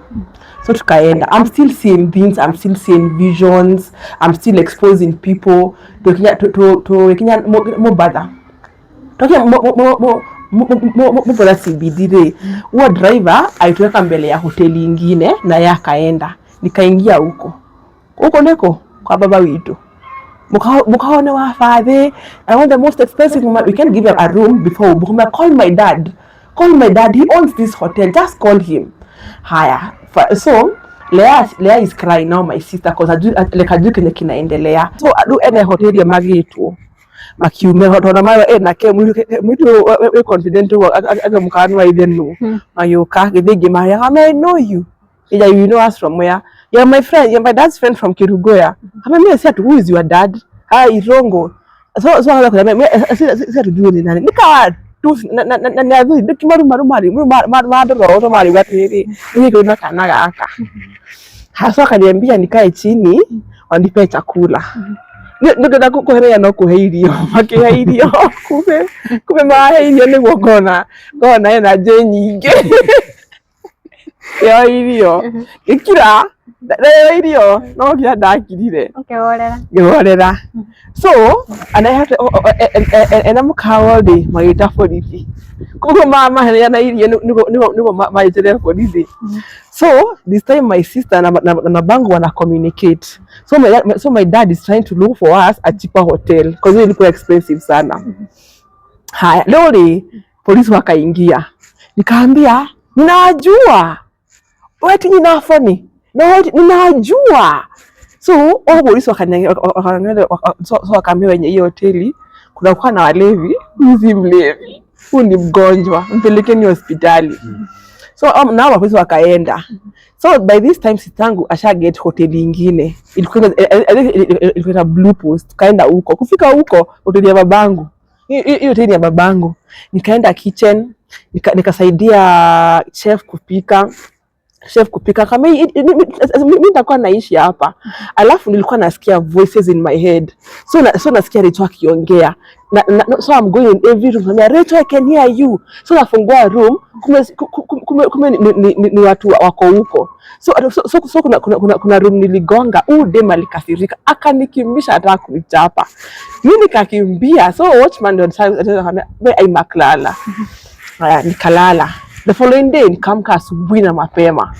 So tukaenda. I'm still seeing things, I'm still seeing visions, I'm still exposing people to Kenya Mubadha. Talking more CBD day. Huo driver alituweka mbele ya hoteli ingine na yeye akaenda. Nikaingia huko. Huko ndiko kwa baba wetu. Mukaone wa father, I want the most expensive room. We can give him a room before. Call my dad. He owns this hotel. Just call him. Haya. So Leah is crying now, my sister, because hajui kenye kinaendelea. So adu ene hoteli ya Magetu. makiume tona mayo nake mwitu we confident aga mukanu wa ithenu mayoka githigi maya I know you. Yeah, you know us from where? You're my friend, you're my dad's friend from Kirugoya. I said, who is your dad? Irongo. So I said to do it. Nika tu na madoro mali watu niko na kanaga aka. Hasa akaniambia nikae chini wanipe chakula. Ndio kukuherea no kuheirio makiheirio kumbe maheirio ni gona ena je nyingi. Yo irio ikira irio no kia ndakirire ngorera so and I have to and I'm cowardly magita borithi kuko mama hena irio nigo maitire borithi. So this time my sister na bangu wana communicate, so my dad is trying to look for us a cheaper hotel because it was expensive sana. Haya leo polisi wakaingia, nikaambia ninajua wati ninafoni no ninajua. So polisi wakaniambia so wakaambia wenye hiyo hoteli kuna kwa na walevi, hizi mlevi huyu ni mgonjwa mpelekeni hospitali. So na polisi wakaenda. So by this time sitangu asha get hoteli nyingine ilikuwa Blue Post, kaenda huko. Kufika huko hoteli ya babangu, hiyo hoteli ya babangu, nikaenda kitchen nikasaidia chef kupika kama mimi nitakuwa naishi hapa. Alafu nilikuwa nasikia voices in my head, so nasikia Rachel akiongea so I'm going in every room, Rachel I can hear you. So nafungua room kume ni watu wako huko. So kuna room niligonga, dem alikasirika akanikimbisha hata kunichapa. Mimi nikakimbia, so watchman ndio I maklala. Nikalala. The following day nikamka asubuhi na mapema.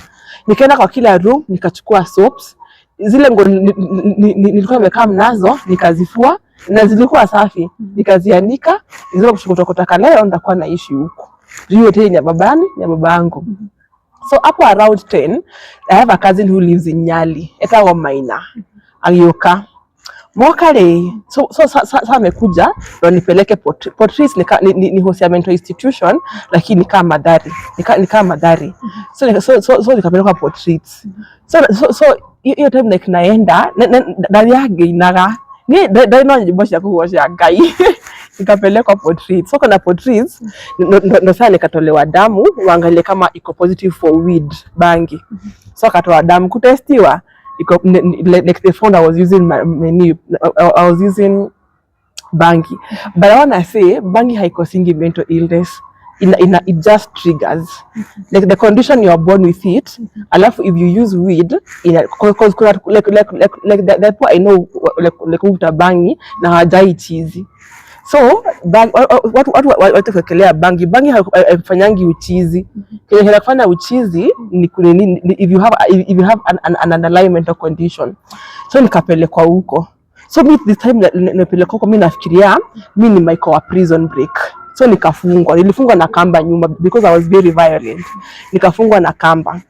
Nikaenda kwa kila room nikachukua soaps. Zile ngo nilikuwa nimekaa nazo nikazifua na zilikuwa safi. Nikazianika, zile kushukotokota leo ndakuwa naishi huko. Hiyo tena ya babani na babangu. So hapo around 10 I have a cousin who lives in Nyali. Eta wa Maina. Aliyoka mwakale so amekuja ndo nipeleke Portreats ni hosia mental institution lakini kama madhari so nikapeleka Portreats. So hiyo time naenda ndani yake inaga ni ndio njibosha kuosha gai nikapeleka Portreats. So kuna Portreats ndo sana nikatolewa damu waangalie kama iko positive for weed bangi. So akatoa damu kutestiwa. Like the phone I was using I was using bangi, but I wanna say bangi haikosingi mental illness. It just triggers like the condition you are born with it. Alafu if you use weed because like that I know like utabangi na hajai chizi. So watu wakelea bangi haifanyangi uchizi. Kile kufanya uchizi ni if you have an underlying mental condition. So nikapelekwa huko. So this time nilipelekwa huko, mimi nafikiria mimi ni Michael prison break. So nilifungwa na kamba nyuma because I was very violent. Nikafungwa na kamba.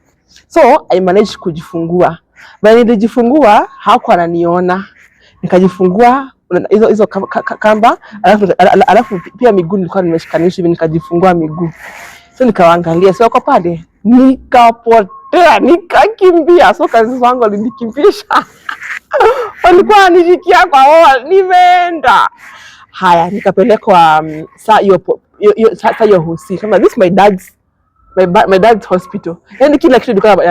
So I managed kujifungua. Baada nilijifungua hakuwa ananiona. Nikajifungua hizo kamba, alafu pia miguu nilikuwa nimeshikanisha hivi, nikajifungua miguu. So nikaangalia, so kwa pale nikapotea, nikakimbia. So kazi zangu walinikimbisha. Walikuwa wanishikia kwa wall, nimeenda. Haya, nikapelekwa saa hiyo hosi. Kama this my dad's hospital. Yaani kila kitu ilikuwa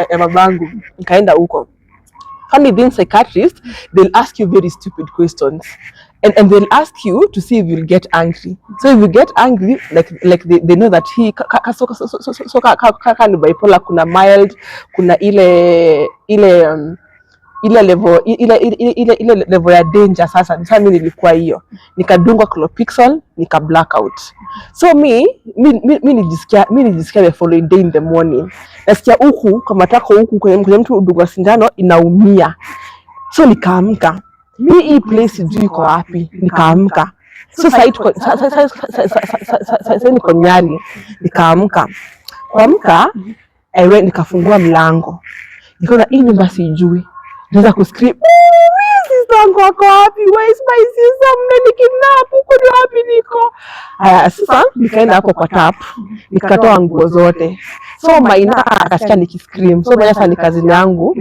ya babangu. Nikaenda huko. Funny being psychiatrist, they'll ask you very stupid questions, and they'll ask you to see if you'll get angry. So if you get angry, like they know that he ni bipolar, kuna mild, kuna ile level ya danger. Sasa mimi nilikuwa hiyo, nikadungwa Clopixol, nika blackout. So mimi nijisikia the following day in the morning, nasikia huku kama tako huku kwenye mtu udungwa sindano inaumia. So nikaamka, mimi hii place juu iko wapi? Nikaamka. So sasa niko Nyali. Nikaamka. Kuamka nikafungua mlango. Nikaona hii nyumba sijui. Naweza kuscream, sister wangu wako wapi? Where is my sister? Mmenikidnap, huko ni wapi niko? Sasa nikaenda hapo kwa tap, nikatoa nguo zote. So Maina akasikia nikiscream. So Maina sasa ni kazini yangu,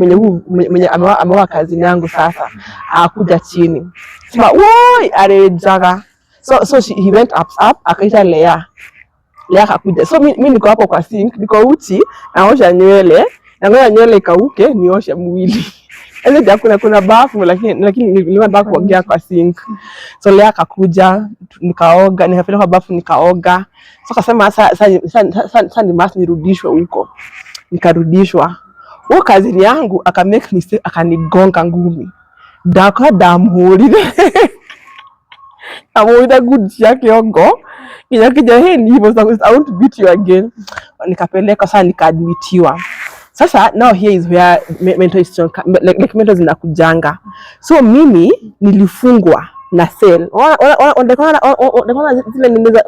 mwenye amewa kazini yangu sasa. Akuja chini. Sema, "Woi, arejaga." So he went up, akaita Lea akakuja. So mimi niko hapo kwa sink, niko uchi, naosha nywele, na ngoja nywele ikauke nioshe mwili. Yaani kuna bafu lakini nilienda kuogea kwa sink. So Lea akakuja, nikaoga, nikapeleka bafu nikaoga. So akasema sasa ni must nirudishwe huko. Nikarudishwa. Huko kazini yangu akamake mistake, akanigonga ngumi. Damuhurire. Amuida good yake ongo. Inakija heni hivyo sasa, I want to beat you again. Nikapeleka sasa, nikaadmitiwa. Sasa now here is where mental like mental zinakujanga. So mimi nilifungwa na cell. Unaona zile nimeza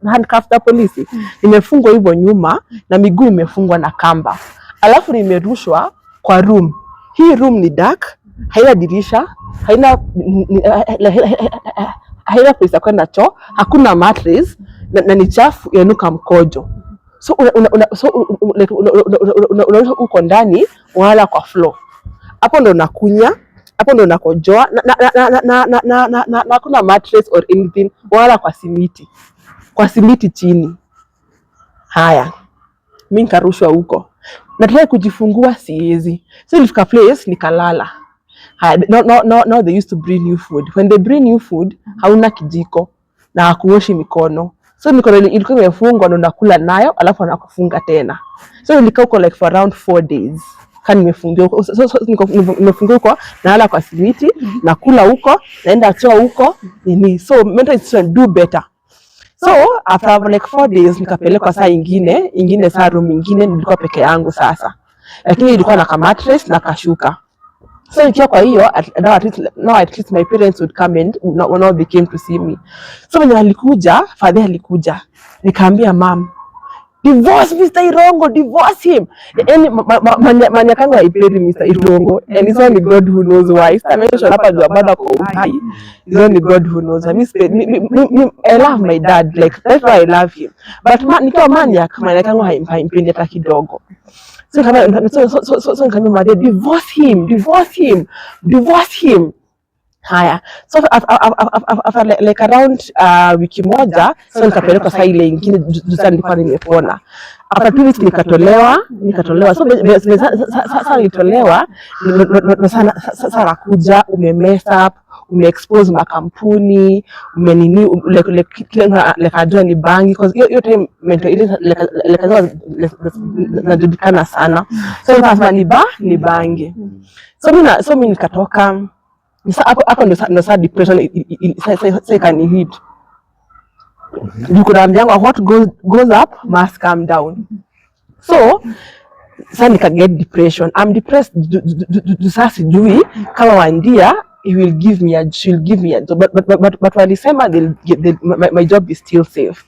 handcuff za polisi. Nimefungwa hivyo nyuma na miguu imefungwa na kamba. Alafu nimerushwa kwa room. Hii room ni dark, haina dirisha, haina place ya kwenda choo, hakuna mattress na ni chafu yanuka mkojo. So unaona uko ndani, wala kwa floor. Hapo ndo nakunya, hapo ndo nakojoa na hakuna mattress or anything, wala kwa simiti. Kwa simiti chini. Haya. Mimi nikarushwa huko. Nataka kujifungua siwezi. So nilifika place nikalala. Now they used to bring you food. When they bring you food, hauna kijiko na hakuoshi mikono. So mikono ilikuwa imefungwa na unakula nayo, alafu anakufunga tena. So nilikaa huko like for around 4 days. Kani nimefungiwa huko. So nimefungiwa huko, nalala kwa simiti, nakula huko, naenda choo huko. So mental institution do better. So after like 4 days nikapelekwa saa ingine saa room ingine, nilikuwa peke yangu sasa. Lakini ilikuwa na mattress na kashuka. So nikiwa kwa hiyo, now at least my parents would come and when they came to see me. So when alikuja, father alikuja, nikaambia mom, divorce Mr. Irongo, divorce him. Yani manyakanga haiperi Mr. Irongo, and it's only God who knows why. Sasa mention hapa jua bado kwa uhai, it's only God who knows. I love my dad, like that's why I love him. But nikiwa manyakanga haimpendi hata kidogo. So nikamwambia mother, divorce him. Haya. So after like around wiki moja, so nikapelekwa saa ile ingine sasa nilikuwa nimepona. After 2 weeks nikatolewa. So sasa nilitolewa sasa nakuja umemess up, umeexpose makampuni, umenini like ajua ni bangi because hiyo time mental ile like najulikana sana. So sasa ni bangi. So mimi nikatoka. Hapo ndo saa depression sasa ikanihit. Nikuambianga what goes up must come down. So sasa nikaget depression. I'm depressed. Sasa sijui kama Wandia she'll give me a job, but walisema my job is still safe.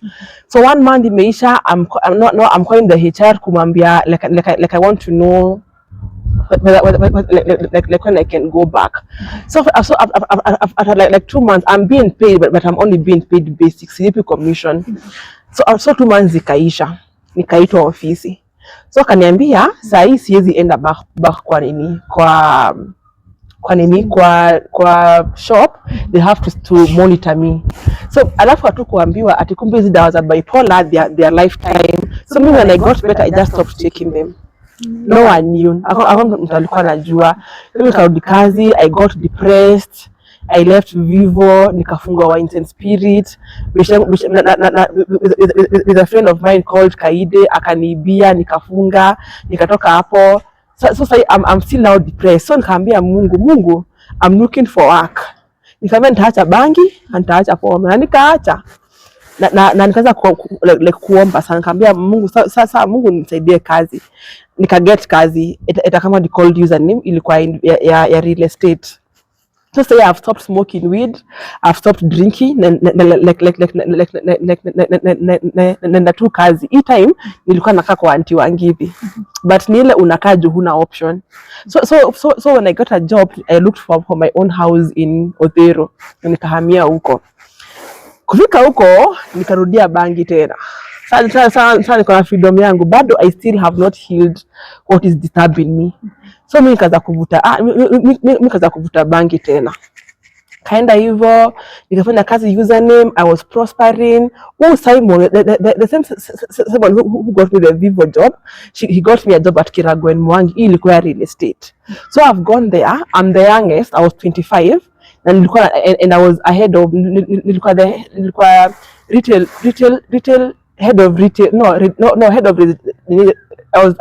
So 1 month imeisha, I'm calling the HR kumwambia like I want to know like when I can go back. So after like 2 months I'm being paid, but I'm only being paid basic CP commission. So 2 months ikaisha, nikaitwa ofisi. So akaniambia saa hii siwezi enda back kwa shop, they have to monitor me. So alafu watu kuambiwa ati kumbe hizi dawa za bipolar their lifetime. So me when I got better I just stopped taking them. No one knew. Akon mtu alikuwa anajua. Nikarudi kazi, I got depressed. I left Vivo, nikafungwa Wines and Spirit. With a friend of mine called Kaide, akaniibia, nikafunga, nikatoka hapo. So I'm still now depressed. So nikaambia Mungu, I'm looking for work. Nikamwambia nitaacha bangi, nitaacha pombe. Na nikaacha. Na nikaanza kuomba sana, nikamwambia Mungu sasa Mungu nisaidie kazi. Nika get kazi. Kama the called username ilikuwa ya real estate. So say I've stopped smoking weed, I've stopped drinking, nenda tu kazi. Hii time nilikuwa nakaa kwa auntie Wangithi. But ni ile unakaa juu huna option. So when I got a job, I looked for my own house in Othero. Nikahamia huko. Kufika huko nikarudia bangi tena. Sasa niko na freedom yangu, bado I still have not healed what is disturbing me. So mimi nikaanza kuvuta bangi tena. Kaenda hivyo, nikafanya kazi username, I was prospering. Simon, the same someone who got me the Vivo job, he got me a job at Kirago and Mwangi, ilikuwa real estate. So I've gone there, I'm the youngest, I was 25, and I was ahead of, nilikuwa retail head of retail, head of, I was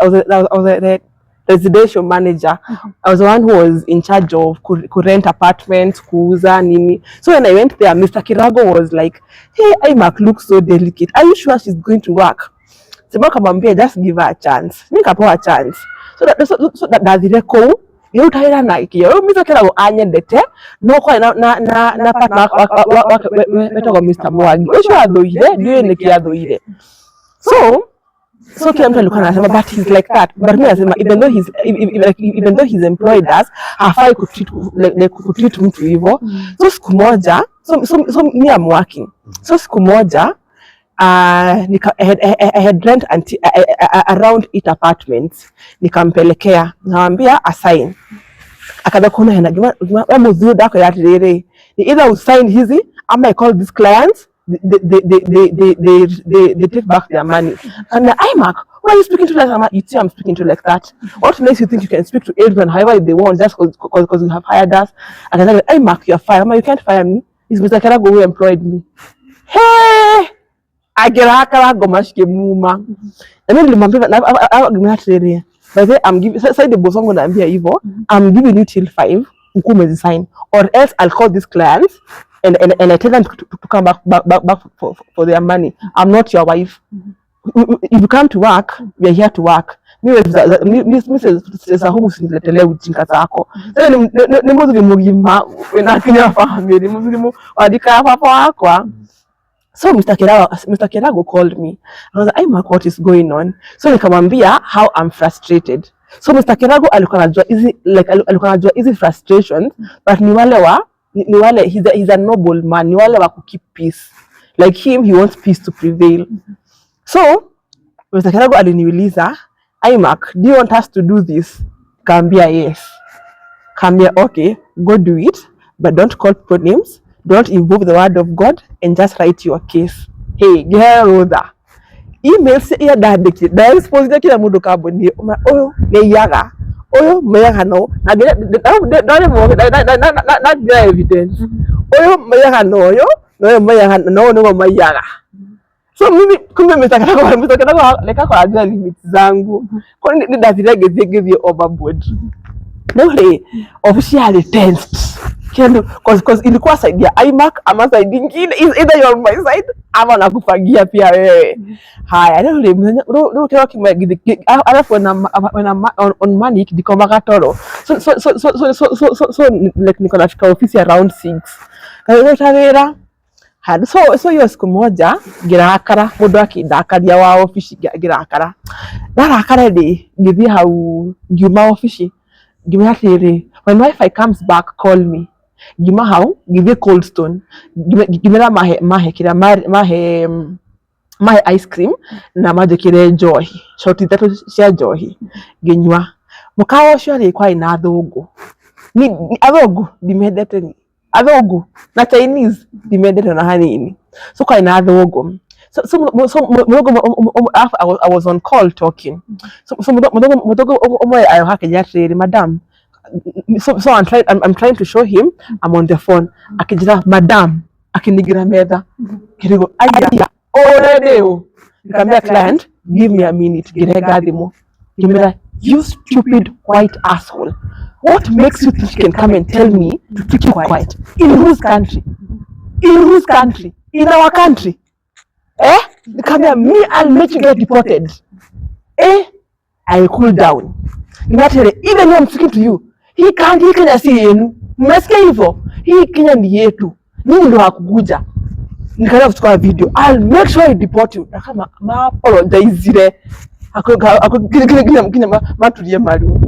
the residential manager. I was the one who was in charge of rent apartments, kuuza nini. So when I went there, Mr. Kirago was like, hey, Imac looks so delicate. Are you sure she's going to work? Sema kamwambia, just give her a chance. Mimi nikapewa a chance. So that dadire ko yo taira na ikio. Mr. Kirago anyendete no kwa na partner wako Mr. Mwangi. Osho adhoire, ndio nikia adhoire. So kila mtu alikuwa anasema but he's like that. But mimi nasema even though he's employed us, hafai kutreat mtu hivyo. So siku moja, so me I'm working. So siku moja I had rent around 8 apartments. Nikampelekea, naambia assign. Akaanza kuona hena wewe mzuri dako ya rere. Ni either usign hizi ama I call these clients. They take back their money. And Imac, why are you speaking to like that? You see, I'm speaking to like that. What makes you think you can speak to everyone however they want just because you have hired us? And I said, Imac, you're fired. You can't fire me. It's Mr. Kirago who employed me. Hey, I get a Kirago mashke muma. And then the by the way, I'm giving. Say the boss I'm gonna be evil. I'm giving you till 5. Ukume sign, or else I'll call these clients. And I tell them to come back for their money. I'm not your wife. If you come to work, we are here to work. Mrs. Ahumu siniletele ujinga zako. Ni muzuri mugima wenakinya family. Ni muzuri mu wadika hapa wako. So Mr. Kirago called me. I was like, Imac, what is going on? So nikamwambia how I'm frustrated. So Mr. Kirago alikuwa anajua easy frustrations, but ni wale he's a noble man, ni wale wa keep peace. Like him, he wants peace to prevail. So Mr. Kirago aliniuliza, Imac, do you want us to do this? Kambia yes. Kambia okay, go do it, but don't call people names, don't invoke the word of God, and just write your case. Hey, Geroda. Emails ya dadeki, da response kila mundu kaboni, oyo ne yaga. Oyo meyaga no na evidence. Oyo meyaga no oyo meyaga no meyaga. So mimi kumbe Mr. leka kwa ajua limits zangu. Kwa nini David give overboard? No officially tensed. Cause ilikuwa side ya Imac ama side nyingine, is either you on my side ama nakufagia pia wewe. Haya ndio kile kimwagidi alafu on money kidikoma katoro. So like niko nafika ofisi around 6. Kayo tawera had so hiyo siku moja girakara mundu akindakaria wa ofisi girakara ndarakara ndi ngithi hau ngiuma ofisi ngimya atiri when wifi comes back call me. Gima hau give Cold Stone gimera mahe kira mahe ice cream na maji kire joy shoti tatu cia johi ginywa mukawo cio kwa ina thungu ni athogu dimedete ni athogu na Chinese dimedete na hanini so kwa ina thungu so I was on call talking so mudogo omoe ayo hake jatiri madam. So I'm trying to show him I'm on the phone. Akijira madam akinigira meda kirigo aya already nikamwambia client give me a minute girega demo kimera you stupid white asshole, what makes you think you can come and tell me to keep quiet? In whose country? In our country. Nikamwambia me I'll make you get deported. I cool down. Even when I'm speaking to you, he can see you. Mmesikia hivyo? Hii Kenya ni yetu. Mimi ndo hakukuja. Nikaanza kuchukua video. I'll make sure I deport you. Na kama apologize kina matulie malu.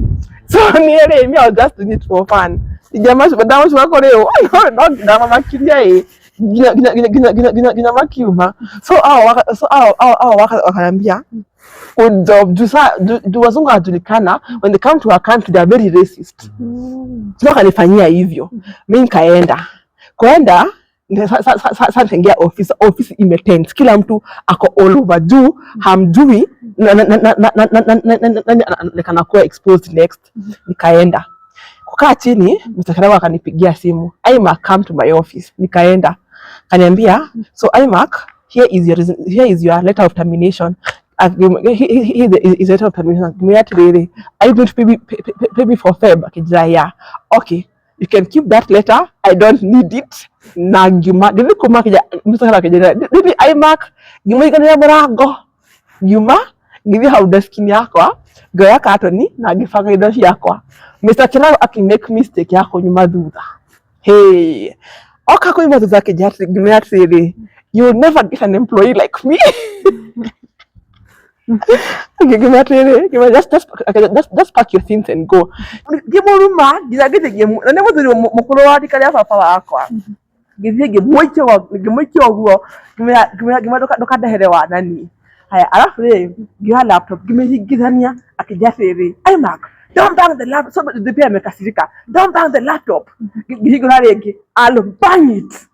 So niele me I was just doing it for fun. Jamaa damu wako leo. Don't damu makilia gina makiuma. So wakanambia good job. Juu wazungu hajulikana, when they come to our country they are very racist. So kanifanyia hivyo. Mimi nikaenda. Kuenda sasa tengia office imetense. Kila mtu ako all over juu hamjui na kuwa exposed next. Nikaenda. Kukaa chini, Mr. Karawa akanipigia simu. Imac, come to my office. Nikaenda. Kaniambia, so Imac, here is your letter of termination. Here is letter of termination. Are you going to pay me for Feb? Yeah. Okay. You can keep that letter. I don't need it. Na Juma, dili kuma kija Mr. Karawa kija. Dili Imac, Juma ikania murago. Juma, give how deskin yako. Goya katoni na gifanga idoshi yako. Mr. Karawa make mistake yako nyuma duda. Hey. Oka kwa imazo zake jati gimeyatiri. You will never get an employee like me. Just pack your things and go. Gemuruma, gizageze gemu. Na nemo zuri mukuru wadi kali papa wako. Gizie gemoiche oguo. Gima dokadeherewa nani. Haya, alafu giha laptop gizania akijafiri. Imac, don't bang the laptop. So the pia amekasirika. Don't bang the laptop. Gihigorarege. I'll bang it.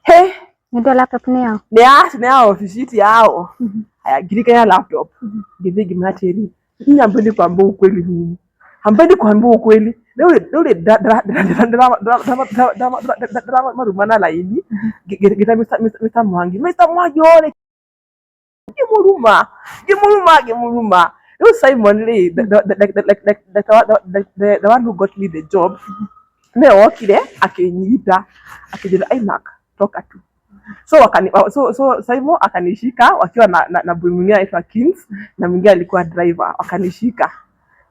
Hey, ndio laptop ni yao. Ni yao ofisiti yao. Haya, girika ya laptop. Gize gimateri. Mimi hampendi kuambia ukweli mimi. Hampendi kuambia ukweli. Leo drama marumana laini. Gita Mr. Mwangi. Mr. Mwangi ole. Gemuruma. It was Simon Lee, the one who got me the job. Me walked there, akiniita, akijua Imac, toka tu. So Simon akanishika wakiwa na mwingine anaitwa Kings na mwingine alikuwa driver, akanishika.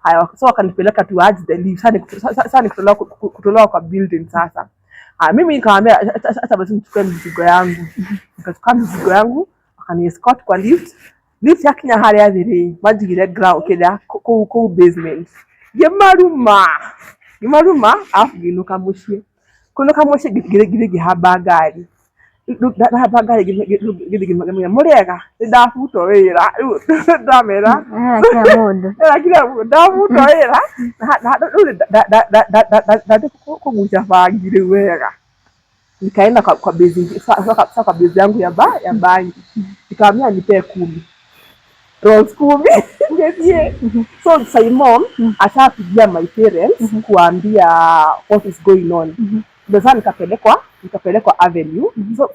Haya, so akanipeleka tu add the leave. Sasa kutolewa kwa building sasa. Mimi nikamwambia hata basi nichukue mzigo yangu. Nikachukua mzigo yangu, akani escort kwa lift. Lift yakinya hali ya dhiri, majigire ground keda ku basement. Gemaruma afu ginuka mushie. Kunuka mushie gire gihaba gari. Haba gari gire murega ndafuto wera. Ndamera. Kila mundu. Kila mundu ndafuto wera. Na kumusha fagire wera. Nikaenda kwa base sasa kwa base yangu ya banki. Nikamwambia nipe 10. Rolls 10. So Simon atapigia my parents kuambia what is going on. Ndio nikapelekwa Avenue. So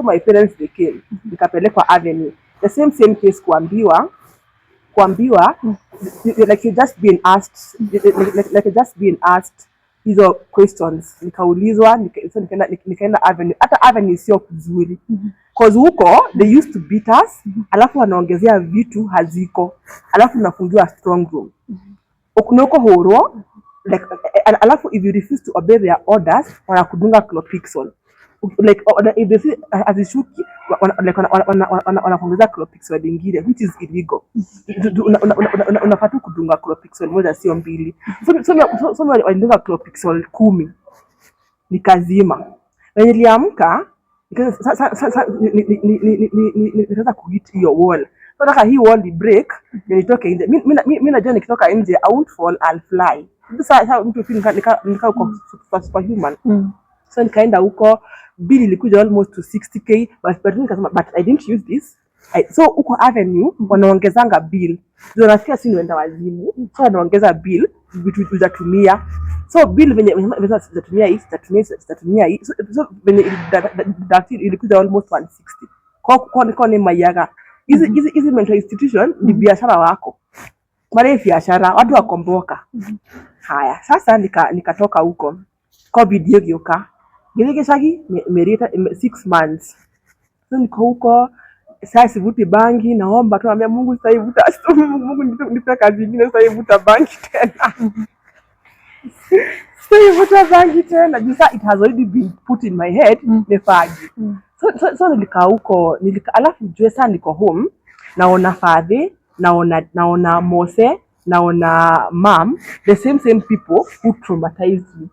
my parents they came. Nikapelekwa Avenue. The same case kuambiwa like you just being asked hizo questions. Nikaulizwa nikaenda Avenue. Hata Avenue sio kuzuri. Cause huko they used to beat us, alafu wanaongezea vitu haziko, alafu unafungiwa strong room. Ukunoko horo like alafu if you refuse to obey their orders wanakudunga clopixol. Like if they see azishuki wanakuongeza clopixol nyingine which is illegal. Unafatu kudunga clopixol moja sio mbili. So walidunga clopixol 10. Nikazima. Na niliamka nikaanza kuhit hiyo wall. So nataka hii wall break nitoke nje. Mimi najua nikitoka nje I won't fall, I'll fly. Sasa mtu nika uko superhuman. So nikaenda huko, bill ilikuja almost to 60k but nikasema but I didn't use this. So huko Avenue wanaongezanga bill. Ndio nasikia si nienda wazimu. So wanaongeza bill vitu tuzatumia. So bill venye zitatumia hii. So venye ilikuja almost 160. Kwa ni mayaga. Hizi mental institution ni biashara wako. Mara biashara watu wakomboka. Haya, sasa nikatoka huko. COVID hiyo gioka. Gilege merita 6 months. So niko huko sasa sivuti bangi, naomba tu naambia Mungu sasa ivuta. Mungu nipe kazi nyingine sasa ivuta bangi tena. Sivuta bangi tena. Jisa it has already been put in my head ni fagi. So nilikaa huko, alafu jue sana niko home, naona father, naona Mose, naona mom, the same people who traumatized me.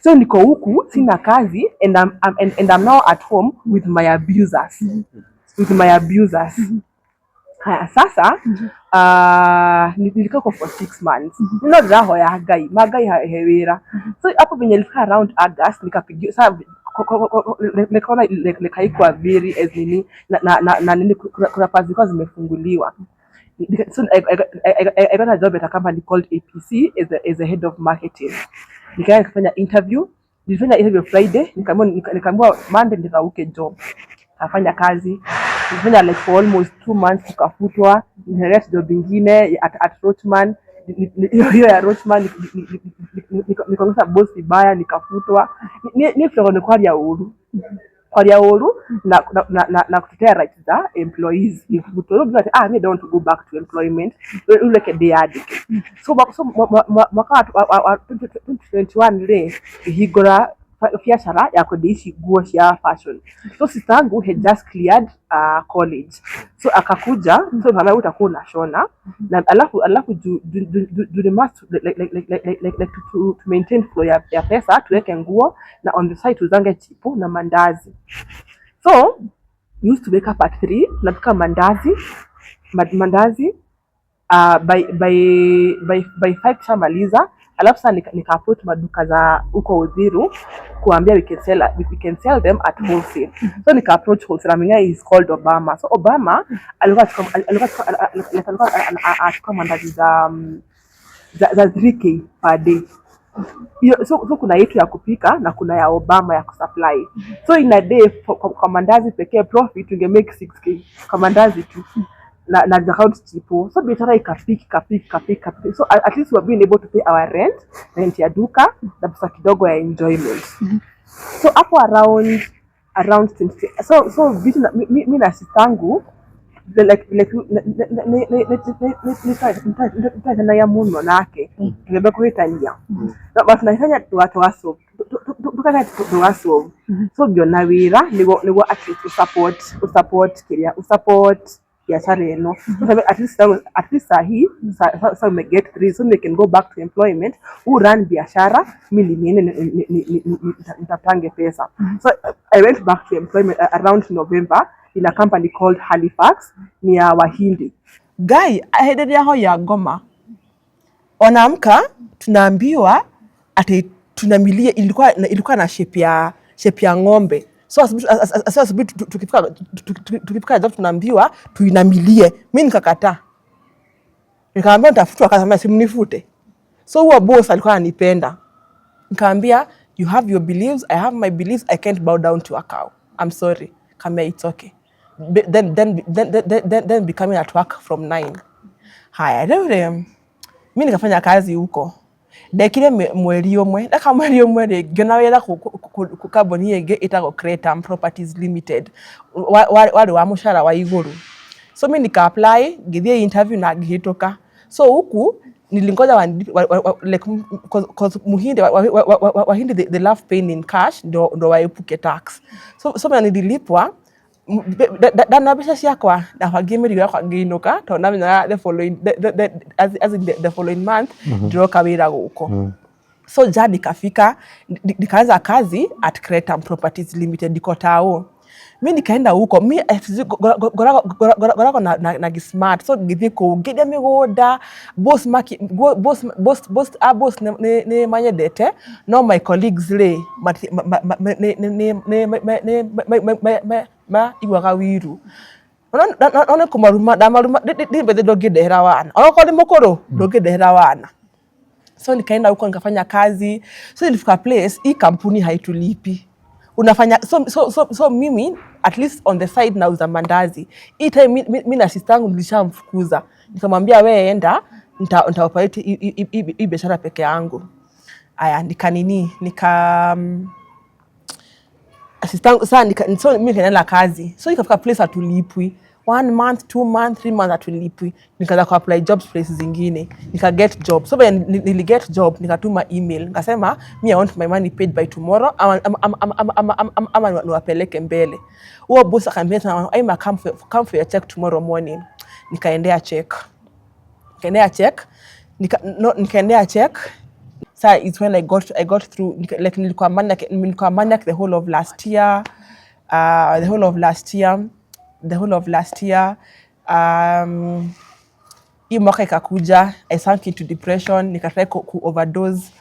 So niko huku sina kazi and I'm now at home with my abusers. Haya sasa nilikaa for 6 months. Nino raho ya magai hewera. So hapo venye nilifika around August nikapigia sasa nikaona haikuwa very as nini na nini kuna pazi kwa zimefunguliwa. So I got a job at a company called APC as a head of marketing. Nikafanya interview. Nilifanya interview Friday, nikaambiwa Monday nikauke job. Nafanya kazi. Nilifanya like for almost 2 months tukafutwa. Nilileta job ingine at Rochman. Hiyo ya Rochman nikaongeza boss vibaya nikafutwa. Ni flow kwa ya uhuru. Kwa ya uhuru na kutetea rights za employees. If you don't I don't want to go back to employment. Like a day addict. So mwaka 2021 le higora biashara ya kudishi nguo cia fashion. So sistangu had just cleared college. So akakuja, so mama utakuwa unashona na alafu do must like to maintain flow ya pesa tuweke nguo na on the side tuzange chipo na mandazi. So we used to wake up at 3 napika mandazi by 5 shamaliza. Alafu sasa nika-approach maduka za huko Uthiru kuambia we can sell them at wholesale. So nika-approach wholesale. Aminga is called Obama. So Obama alikuwa mandazi za 3K per day. So kuna yetu ya kupika na kuna ya Obama ya kusupply. So in a day kwa mandazi pekee profit tunge make 6K kwa mandazi tu. Na account chipo. So biashara ikapika. So at least we have been able to pay our rent ya duka na pesa kidogo ya enjoyment. So hapo around 20. So vitu mimi na sistangu like nitafanya ya muno nake ngebe kuitania na basi nafanya watu waso tukana tuwaso so biona wira nigo at least support biashara yenu. At least sahi so we get 3 so we can go back to employment who run biashara mimi nitapange pesa. So I went back to employment around November in a company called Halifax near Wahindi. Guy ahead ya hoya Goma. Onamka tunaambiwa ati tunamilia ilikuwa na shape ya ng'ombe. So asubuhi tukifika job tunaambiwa tuinamilie. Mimi nikakataa. Nikaambia nitafutwa kama simnifute. So huwa boss alikuwa ananipenda. Nikaambia you have your beliefs, I have my beliefs, I can't bow down to a cow. I'm sorry. Kama it's okay. Then becoming at work from 9. Haya, mimi nikafanya kazi huko. Dekire mweri omwe ngena wera ku company yenge itago Creatam Properties Limited wale wa mushara wa iguru. So mimi nika apply ngithie interview na ngihitoka. So huku nilingoja like cause muhindi wahindi they love paying in cash ndo waepuke tax. So mimi nililipwa dana pesa ciakwa na hagimiri yakwa ngiinuka to na the following month ndiroka wira guko. So jadi kafika nikaanza kazi at Creatam Properties Limited diko tao. Mimi nikaenda huko mimi gorako na gismart so ngithiko ngide migoda boss ne manyedete no my colleagues le ma igwaga wiru ona kumaruma ndibethe ndongedehera wana ona kwa mukuru ndongedehera wana. So nikaenda huko nikafanya kazi. So nilifika place hii kampuni haitulipi unafanya so mimi at least on the side nauza mandazi. Hii time mimi na sistangu nilishamfukuza nikamwambia wewe enda nitaoperate hii biashara peke yangu. Aya sistangu sana so mimi nikaenda kazi. So nikafika place atulipwi 1 month, 2 months, 3 months atulipwi. Nikaanza ku apply jobs places zingine. Nika get job. So when nili get job, nikatuma email. Nikasema me I want my money paid by tomorrow. Ama niwapeleke mbele. Huo boss akaniambia I'm come for your check tomorrow morning. Nikaendea check. Nikaendea check. So it's when I got through, like nilikuwa maniac the whole of last year. Hii mwaka ikakuja, I sank into depression, nikatry ku overdose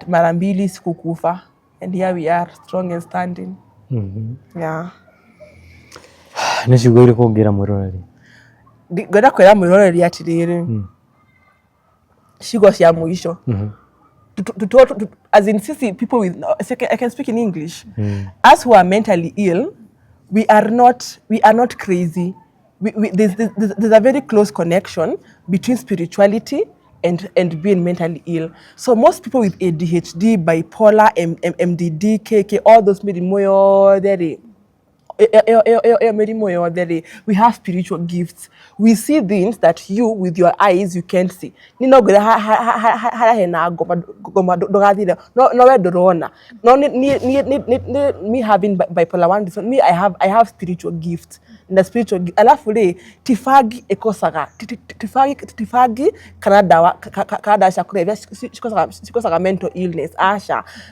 mara mbili, sikukufa, and here we are, strong and standing. Yeah. Niciugo iriku ngira mwiroreri? Ngwenda kwira mwiroreri atiriri, ciugo cia mwisho. As in sisi people with, I can speak in English. Us who are mentally ill, we are not crazy. There's a very close connection between spirituality and being mentally ill. So most people with ADHD, bipolar, MDD, KK, all those we have spiritual gifts. We see things that you with your eyes you can't see. No me having bipolar 1 me I have spiritual gifts. Na spiritual alafu le tifagi Canada shakurevya shikosaga mental illness.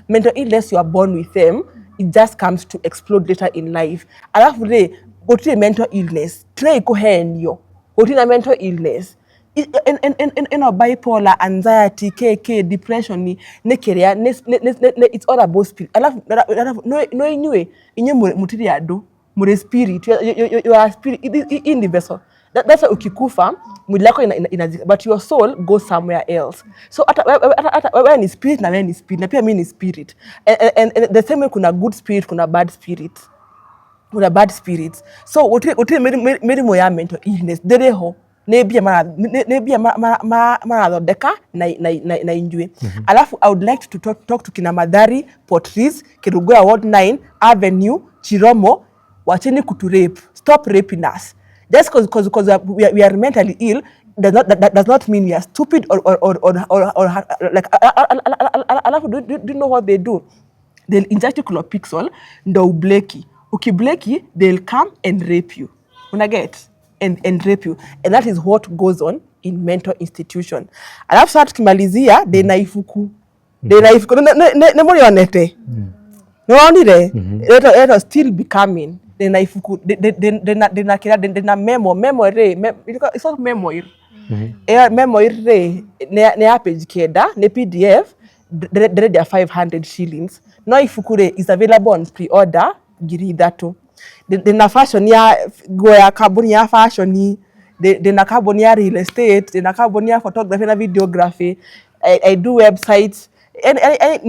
Mental illness, you are born with them. It just comes to explode later in life. Alafu le gotire mental illness try kuhenyo gotire mental illness in bipolar, anxiety, KK, depression ni nekeria it's all about spirit. Alafu no inye mutiri ado mure spirit, you are spirit in the vessel. That's why ukikufa mwili wako inazika, but your soul goes somewhere else. So hata wewe ni spirit na wewe ni spirit na pia mimi ni spirit, and the same way kuna good spirit, kuna bad spirit, so uti mirimo ya mental illness dereho nebia mara deka na injue. Alafu I would like to talk to kina Madhari, Portrees, Kerugoya Ward 9 Avenue, Chiromo. Wacheni kutu rape. Stop raping us. Just because we are mentally ill does not mean we are stupid or like. Do you know what they do? They'll inject you chlorpixel ndo ubleki. Ukibleki, they'll come and rape you. Unaget? And rape you. And that is what goes on in mental institution. Alafu saa tukimalizia denaifuku. Ne mori onete. No onire. Let us still be coming. Denaifuku. Dena memory. It's not memory. Memory ne page keda ne PDF. There are 500 shillings. No ifukure is available on pre-order. Giri that. Dena fashion ya goya kaboni ya fashion ni. Dena kaboni ya real estate. Dena kaboni ya photography na videography. I do websites. And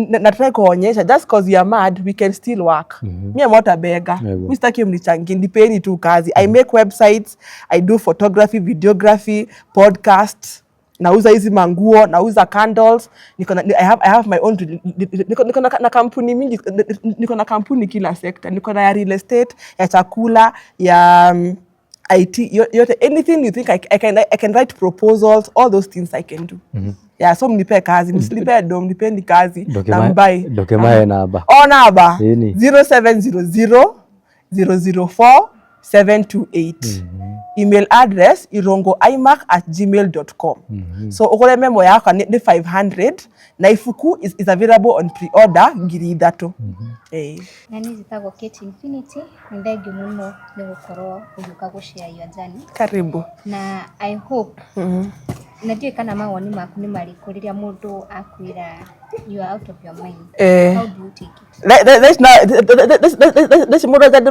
nataka kuonyesha just because you are mad we can still work. Me I'm not a beggar. We staki mnichangi ndipeni tu kazi. I make websites, I do photography, videography, podcasts, nauza hizi manguo, nauza candles. I have my own, niko na kampuni mingi, niko na kampuni kila sector. Niko na ya real estate, ya chakula, ya IT, anything you think I can write proposals, all those things I can do. Yeah, so mnipe kazi, msilipe do, mnipendi kazi, na mbai. Dokemae naba. Naba, 0700 004 728. Email address irongoimac@gmail.com. So ukole memo yako ni 500 na ifuku is available on pre-order ngiri ithatu. Nani zitago Kate Infinity ndege muno ni gukorwo ujuka gushare your journey. Karibu. Na I hope najua kana mawoni maku ni mariko riria mundu akwira you are out of your mind. How do you take it? This more than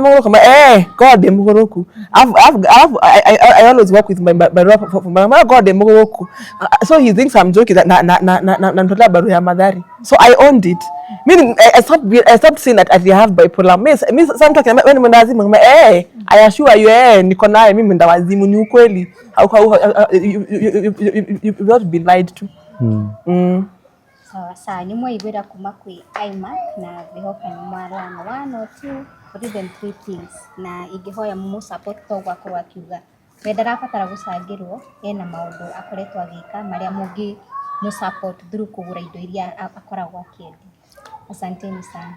God dem mugoroku. I always work with my God dem mugoroku. So he thinks I'm joking that na ntola baru ya Madhari. So I owned it. Meaning I stopped saying that I have bipolar. Me sometimes when mnazimu I assure you niko naye mimi ndawazimu ni ukweli. You not be lied to. Sawa, nĩ mwaiguĩra kuma kwĩ iMac na ngwĩhoka nĩ mwarana 1 or 2 or even 3 things, na ingĩhoya mũmũ support toguo akorwo akiuga we ndarabatara gũcangĩrwo, ena maũndũ akoretwo agĩka marĩa mũngĩ mũ support through kũgũra indo iria akoragwo akĩendia. Asanteni sana.